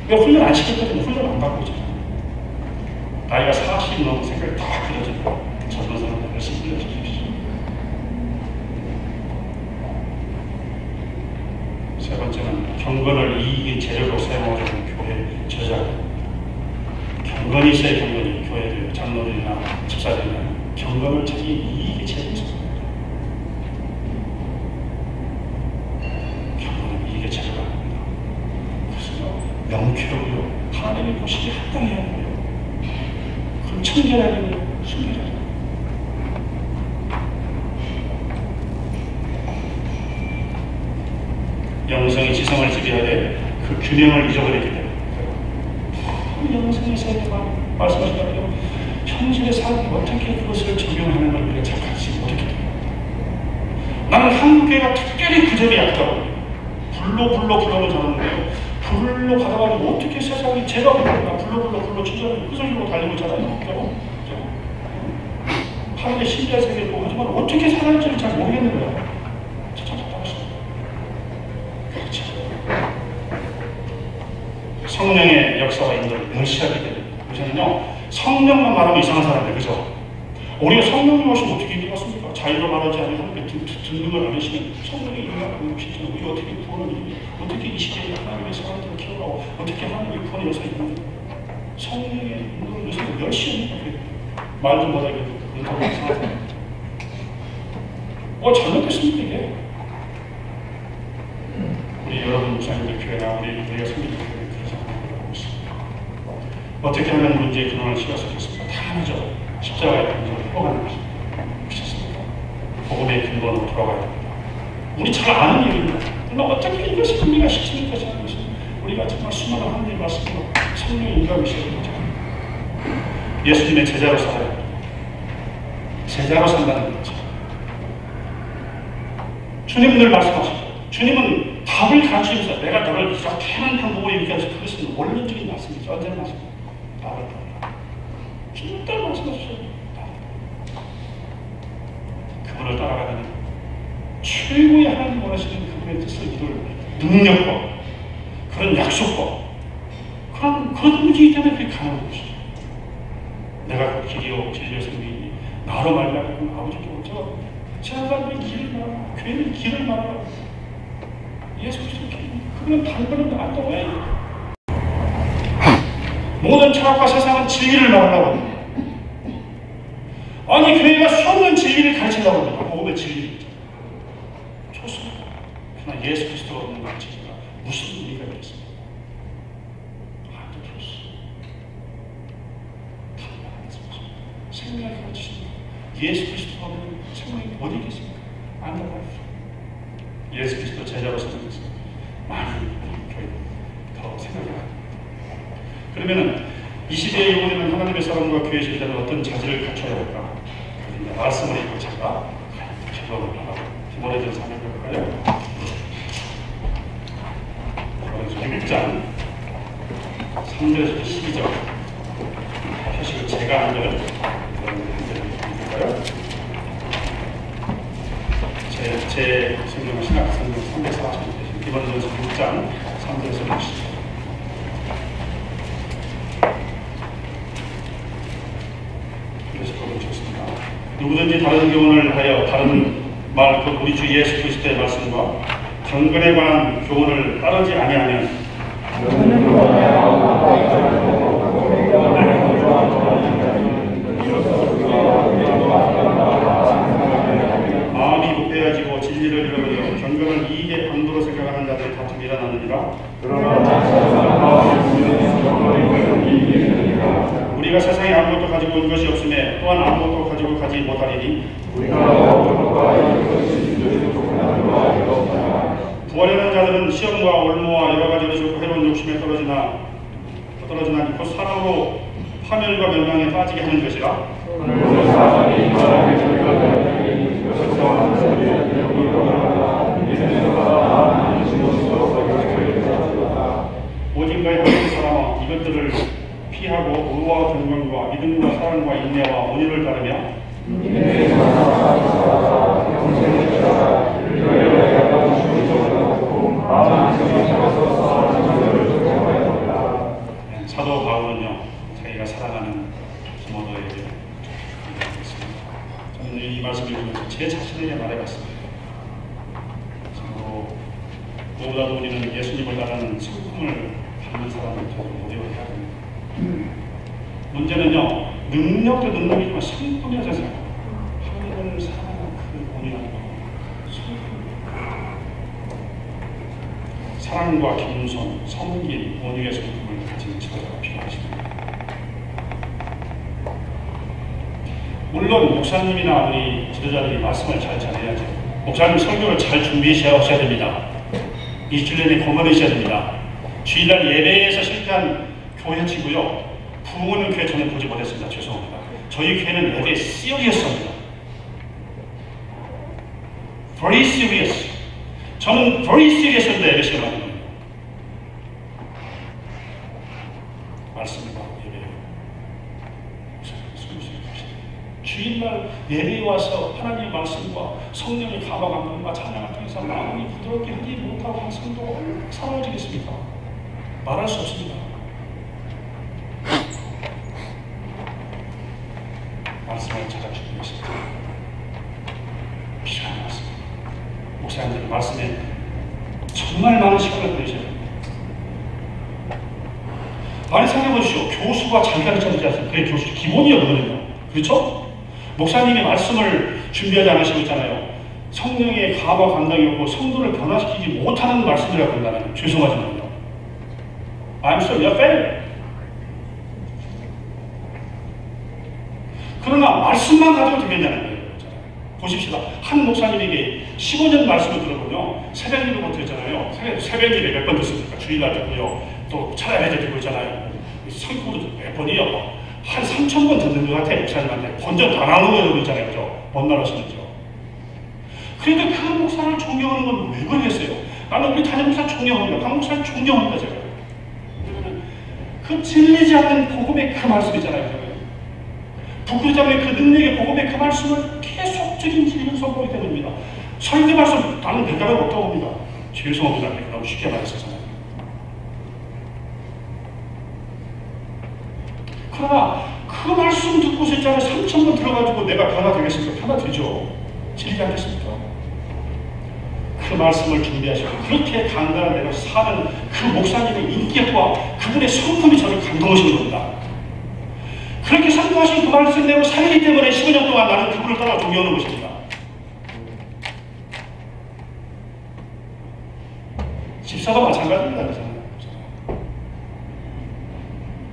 왜 훈련 안 시켰거든요. 훈련 안 받고 있잖아요. 나이가 40 넘은 생각이 다 그려지고 젊은 사람들 열심히 훈련시키십시오. 세 번째는 경건을 이익의 재료로 사용하려는 교회 저자. 경건이 있어야 경건이 교회들 장로들이나 집사들이나 경건을 자기 이익의 재료로 사용합니다. 경건은 이익의 재료가 아닙니다. 그래서 명쾌하고요. 하나님의 보시기에 합당해야 하고요. 그럼 청결하고요. 순결하고요. 영성이 지성을 지배하되 그 균형을 잊어버리기 때문에 영성의 세계가 말씀하시다고요. 현실의 삶이 어떻게 그것을 적용하는 걸 우리가 잘 가르치지 못했기 때문에 나는 한국교회가 특별히 그 점이 약하다고 불러면 잘하는데요. 불로 가다가면 어떻게 세상이 제가 불러 주저하는 끄적이고 달리고 있잖아요. 하나님의 신비한 세계를 보고 하지만 어떻게 살아날지를 잘 모르겠는 거예요. 성령의 역사와 인도를 멸시하게 됩니다. 그래서는요, 성령만 말하면 이상한 사람이에요. 그죠? 우리가 성령님 오시면 어떻게 인도받습니까? 자유로 말하지 않으면 듣는 걸 안 하시면 성령의 인도가 없이잖아요. 우리 어떻게 구원을 이루냐? 어떻게 이 시대에 하나님의 사람들을 키워가고 어떻게 하나님의 구원을 여기서 이루냐? 성령의 인도를 요새 멸시합니다. 말도 못하게 그렇다고 이상한 사람. 잘못됐습니까 이게? 우리 여러분 목사님들 교회나 우리가 섬기는 교회 어떻게 하면 문제의 근원을 시각화하겠습니까? 당연하죠. 십자가의 근원을 회복하는 것입니다. 그렇습니까? 복음의 근본으로 돌아가야 됩니다. 우리 잘 아는 일입니다. 그러나 어떻게 이것이 우리가 실천이 되지 않는 것은 우리가 정말 수많은 하나님의 말씀으로 성령의 인도하기 시작합니다. 예수님의 제자로 살아야 됩니다. 제자로 산다는 거죠. 주님은 늘 말씀하시죠. 주님은 답을 가르치면서 내가 너를 이렇게 하는 방법으로 얘기하면서 그것은 원론적인 말씀이죠. 언제나 말씀입니다. 나를 따라. 진짜 말씀하시죠. 그분을 따라가는 최고의 하나님 원하시는 그분의 뜻을 이룰 능력과 그런 약속과 그런 문제이기 때문에 그게 가능한 것이죠. 내가 그 길이요 진리의 생명이니 나로 말미암아 아버지께 제가 길을 말하라. 교회는 길을 말하라. 예수 그리스도 길. 그거는 다른 거는 안 떠와요. 모든 철학과 세상은 진리를 말하려고 합니다. 아니 교회가 수없는 진리를 가르치려고 합니다. 복음의 진리를. 좋습니다. 그러나 예수 그리스도가 없는 가르치기가 무슨 의미가 있겠습니까? 안 좋습니다. 생명을 가르치십니다. 예수 그리스도가 없는 생명이 어디 있겠습니까? 안 나와요. 예수 그리스도 제자로 서는 많은 교회 더 생각해야 합니다. 그러면은 이 시대에 오는 하나님의 사람과 교회 제자는 어떤 자질을 갖춰야 할까? 말씀을 읽고 제가 기도를 하고 디모데전 3을 볼까요? 디모데전 6장 3절에서 12절 사실 제가 한 절 볼까요? 제 성경 신학 성경 340편 디모데전 6장 3절에서 12절 누구든지 다른 교훈을 하여 다른 말, 곧 우리 주 예수 그리스도의 말씀과 경건에 관한 교훈을 따르지 아니하면 마음이 부패해지고 진리를 잃어버려 경건을 이익의 방도로 생각하는 자들의 다툼이 일어나느니라. 우리가 세상에 아무것도 가지고 온 것이 없음에 또한 아무것도 가지고 가지 못하리니 구하려는 자들은 시험과 올무와 여러 가지 어리석고 해로운 욕심에 떨어지나니 곧 사랑으로 파멸과 멸망에 빠지게 하는 것이라. 오직 너희 하나님 사람아 이것들을 피하고 의와 경건과 믿음과 사랑과 인내와 온유를 따르며 사도 바울은요 자기가 사랑하는 디모데에게 말했습니다. 저는 이 말씀을 읽으면서 제 자신에게 말해봤습니다. 참으로 무엇보다도 우리는 예수님을 따르는 성품을 받는 사람을 더 모델해야 됩니다. 문제는요 능력도 능력이지만 성품이라서 하나님을 사랑하는 그 본이라는 거 사랑과 겸손, 섬김, 온유의 성품을 가진 지도자가 필요하십니다. 물론 목사님이나 우리 지도자들이 말씀을 잘 전해야죠. 목사님 설교를 잘 준비하셔야 됩니다. 20주 내내 공헌하셔야 됩니다. 주일날 예배에서 실패한 교회치고요. 부흥하는 교회 저는 보지 못했습니다. 죄송합니다. 저희 교회는 예배에 시리어스합니다. Very serious. 저는 very serious한데 예배 시험하는 거예요. 말씀과 예배. 주일날 예배에 와서 하나님의 말씀과 성령의 감화감동과 찬양을 통해서 마음이 부드럽게 하지 못하고 한 성도가 사라지겠습니까? 말할 수 없습니다. 말씀을 찾아주는 것이 필요한 말씀. 목사님들 말씀에 정말 많은 시간을 보내셔야 됩니다. 많이 생각해 보십시오. 교수가 잘 가르쳐주지 않습니까? 그게 교수 기본이거든요. 그렇죠? 목사님이 말씀을 준비하지 않으시고 있잖아요. 성령의 감화 감당이 없고 성도를 변화시키지 못하는 말씀이라고 한다면 죄송하지만요. I'm sorry, you're failed. 그러나 말씀만 가지고 되겠냐는 거예요. 보십시다. 한 목사님에게 15년 말씀을 들어보면 새벽 기도 못 했잖아요. 새벽 예배 몇 번 듣습니까? 주일날 듣고요. 또 차라리 듣고 있잖아요. 성구도 몇 번이요. 한 3,000번 듣는 것 같아요. 목사님한테. 번전 다 나누고 있잖아요. 그죠? 뭔 말하시는지요? 그런데 그 목사를 존경하는 건 왜 그러겠어요? 나는 우리 담임 목사 존경합니다. 강 목사를 존경합니다. 제가. 그 질리지 않는 복음의 그 말씀 있잖아요. 부끄러지 않는 그 능력의 복음의 그 말씀을 계속적인 질문 선포하기 때문입니다. 설교 말씀 나는 대가가 없다고 봅니다. 죄송합니다. 너무 쉽게 말했어요. 그러나 그 말씀 듣고서 있잖아요. 3,000번 들어가지고 내가 변화되겠습니까? 변화되죠. 질리지 않겠습니까? 그 말씀을 준비하시고 그렇게 강단을 내려 사는 그 목사님의 인격과 그분의 성품이 저를 감동하시는 겁니다. 그렇게 선포하신 그 말씀대로 살기 때문에 15년 동안 나는 그분을 따라 존경하는 것입니다. 집사도 마찬가지입니다.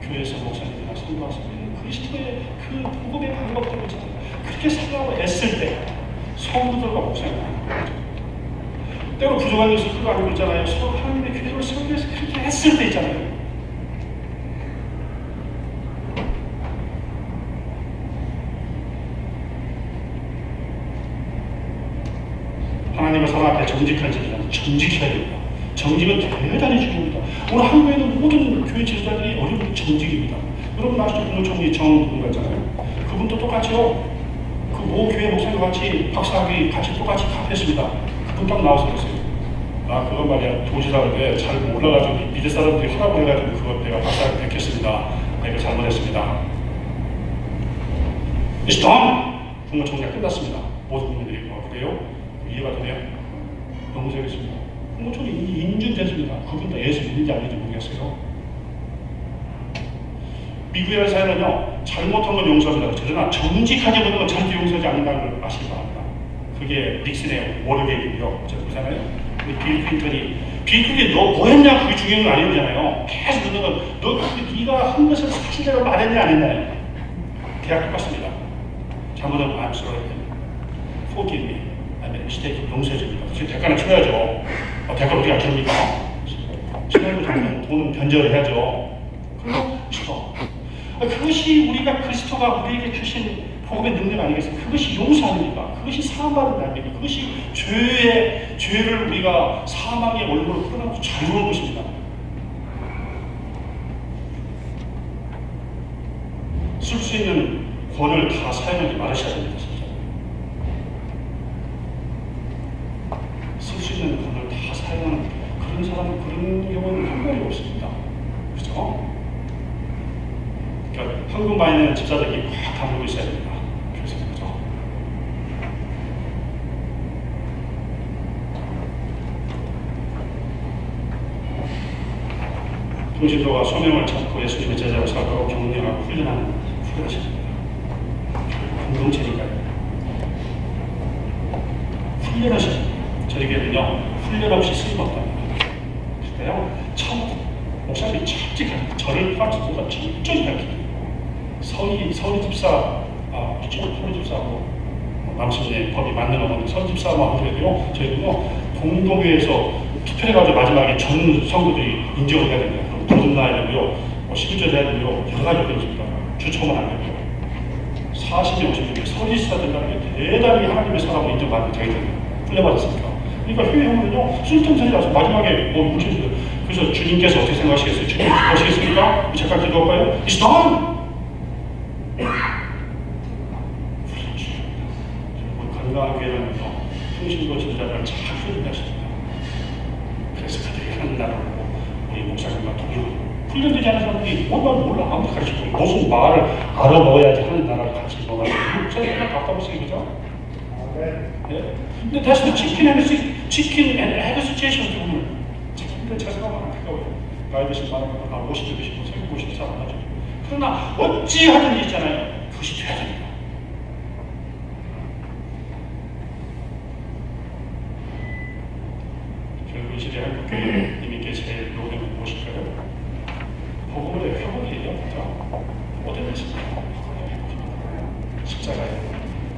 교회에서 목사님이나 선교하시는 그리스도의 그 복음의 방법들을 그렇게 살라고 애쓸 때 성도들과 목사님이 하는 거죠. 때로 부족한 것을 그거 알고 있잖아요. 서로 하나님의 교회를 세우기 위해서 그렇게 애쓸 때 있잖아요. 하나님의 사랑 앞에 정직한 자들은 정직해야 됩니다. 정직은 대단히 중요합니다. 오늘 한국에 있는 모든 교회 지도자들이 어려운 정직입니다. 여러분 아시죠? 국무총리 정부가 있잖아요. 그분도 똑같이요. 그 모 교회 목사님과 같이 박사학위 같이 똑같이 합했습니다. 그분 딱 나와서 그랬어요. 아 그거 말이야 도지사인데 잘 몰라가지고 미대 사람들이 하라고 해가지고 그거 내가 박사학위 뵙겠습니다. 내가 잘못했습니다. It's done! 국무총리가 끝났습니다. 모든 국민들이 그래요? 이해가 되네요? 너무 재밌습니다. 국무총리 인준됐습니다. 그분도 예수 믿는지 아닌지 모르겠어요. 미국의 사회는요, 잘못한 건 용서합니다. 그러나 정직하게 보는 건 절대 용서하지 않는다는 걸 아시기 바랍니다. 그게 닉슨의 워터게이트고요. 제가 보잖아요. 빌 클린턴이 비극이 너 뭐 했냐 그게 중요한 건 아니잖아요. 계속 네가 한 것을 사실대로 말했냐 안 했냐. 대학 똑같습니다. 잘못하면 I'm sorry. Forgive me. I made a mistake. 용서해 줍니다. 그래서 대가는 쳐야죠. 대가 어떻게 안 칩니까? 신앙도 당연히 돈은 변절을 해야죠. 그렇죠. 그것이 우리가 그리스도가 우리에게 주신 복음의 능력 아니겠습니까? 그것이 용서 아닙니까? 그것이 사함받은 날입니까? 그것이 죄를 우리가 사망의 얼굴로 풀어나고 자유로운 것입니다. 쓸 수 있는 권을 다 사용하지 말으셔야 됩니다. 쓸 수 있는 권을 다 사용하는 그런 사람, 그런 경우는 한 번이 없습니다. 그죠? 그러니까 황금바위는 집사들이 꽉 다물고 있어야 됩니다. 그래서 그죠? 통신도가 소명을 찾고 예수님의 제자로 살고 경영하고 훈련하셔야 됩니다. 공동체니까요. 훈련하셔야 됩니다. 저희 교회는요, 훈련 없이 쓰임 없답니다. 그래요? 처음 목사님이 칙칙한 저를 가르쳐서 철저히 가르칩니다. 서희 집사, 서희 집사하고 남친의 법이 맞는 어머니 서희 집사하고 하더라도요, 저희는요, 공동회에서 투표해가지고 마지막에 전 성도들이 인정을 해야 됩니다. 그럼 거듭나야 되고요, 11절 해야 되고요, 여러 가지 것들이 있습니다. 주총은 안 되고요. 40명, 50명, 서희 집사들과 대단히 하나님의 사랑을 인정받는 저희들 훈련받았습니다. 그러니까 회의하면요, 쓸데없는 소리 나서 마지막에 묻혀주세요. 그래서 주님께서 어떻게 생각하시겠어요? 주님 기도하시겠습니까? 잠깐 기도할까요? It's done! 건강한 교회는요, 통신도 진자를 잘 훈련하십니다. 그래서 그들이 하는 나라를 보고 우리 목사님과 동료로 훈련되지 않은 사람들이 몰라 아무도 가르치고 무슨 말을 알아먹어야지 하는 나라를 같이 먹어가지고 목사님 그냥 답답하세요, 그죠? 네. 근데 대신 치킨 앤 에그 시츄에이션 때문에 근데 제가 생각하면 안타까워요. 나이 드신 많은 분들 50대 드시고 50대 살아나죠. 그러나 어찌 하든지 있잖아요. 그것이 돼야 됩니다. 결국 이 시대 한국교회님께 제일 요구되는 무엇일까요? 복음의 회복이에요. 그죠? 어떤 것입니까?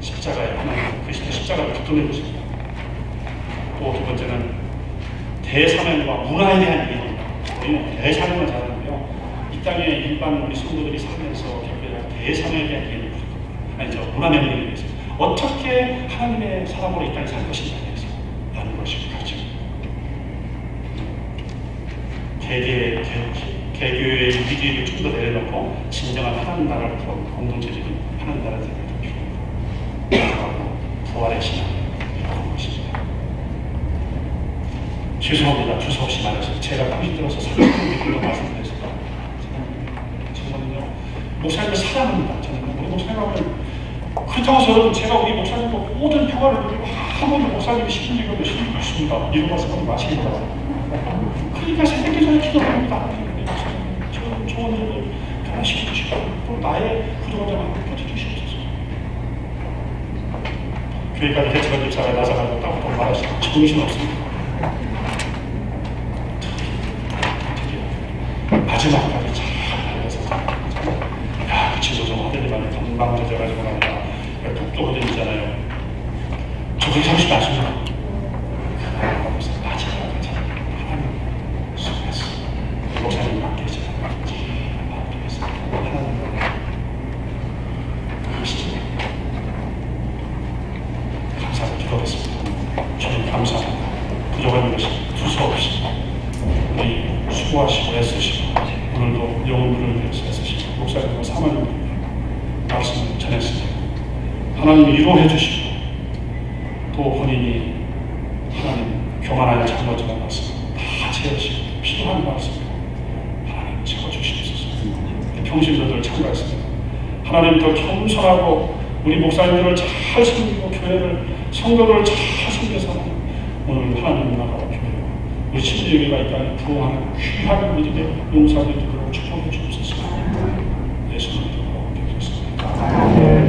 십자가에 하나님 그리스도 십자가를 붙드는 것입니다. 또 두 번째는 대사명과 문화에 대한 이해입니다. 우리는 대사명을 잘하는데요. 이 땅에 일반 우리 성도들이 살면서 겪어야 대사명에 대한 이해를 부족합니다. 아니죠. 문화 명령에 대해서 어떻게 하나님의 사람으로 이 땅에 살 것인가에 대해서 하는 것이 가르쳐. 개교의 위기를 좀 더 내려놓고 진정한 하나님 나라를 구하고 공동체적인 하나님 나라를 세우는 필요합니다. 부활의 신앙 이런 것입니다. 죄송합니다. 주소 없이 말해서 제가 당신 들어서 설명드리는 거 말씀드렸습니다. 정말요. 목사님을 사랑합니다. 저는 우리 목사님하고는 그렇다고 해서 제가 우리 목사님과 모든 평화를 누리고 한 번도 목사님이 시킨 적이 없는 신이 있습니다. 이런 말씀하지 마시기 바랍니다. 그러니까 새벽기 전에 기도합니다. 저는 조언들을 변화시켜주시고 또 나의 부족함을 펴주시옵소서. 교회까지 대체가 집사가 나서가지고 따고 말하시고 정신없습니다. 마지막까지 잘 알려서 야, 지도 좀 하더니만 건방져져가지고 말이야. 북도 거든이잖아요. 저기 30도 아십니까? 그러면서 마지막까지 하나님 수고했어. 목사님 맡기지 마무리했어. 하나님 그러시죠. 감사를 기도했습니다. 주님 감사합니다. 부족한 것이 두서없이 우리 수고하시고 애쓰시고 오늘도 영혼들을 위해서 애쓰시고 목사님과 사모님을 말씀을 전했습니다. 하나님 위로해 주시고 또 본인이 하나님 교만하여 잘못한 말씀 다 채우시고 필요한 말씀 하나님 채워주시옵소서. 평신도들 참가했습니다. 하나님 더 겸손하고 우리 목사님들을 잘 섬기고 교회를 성도를 잘 섬겨서 오늘 하나님 나라와 교회 우리 친구에게가 이 땅에 부흥하는 귀한 믿음의 용사들을 축복해 주옵소서. 예수님으로 기도했습니다.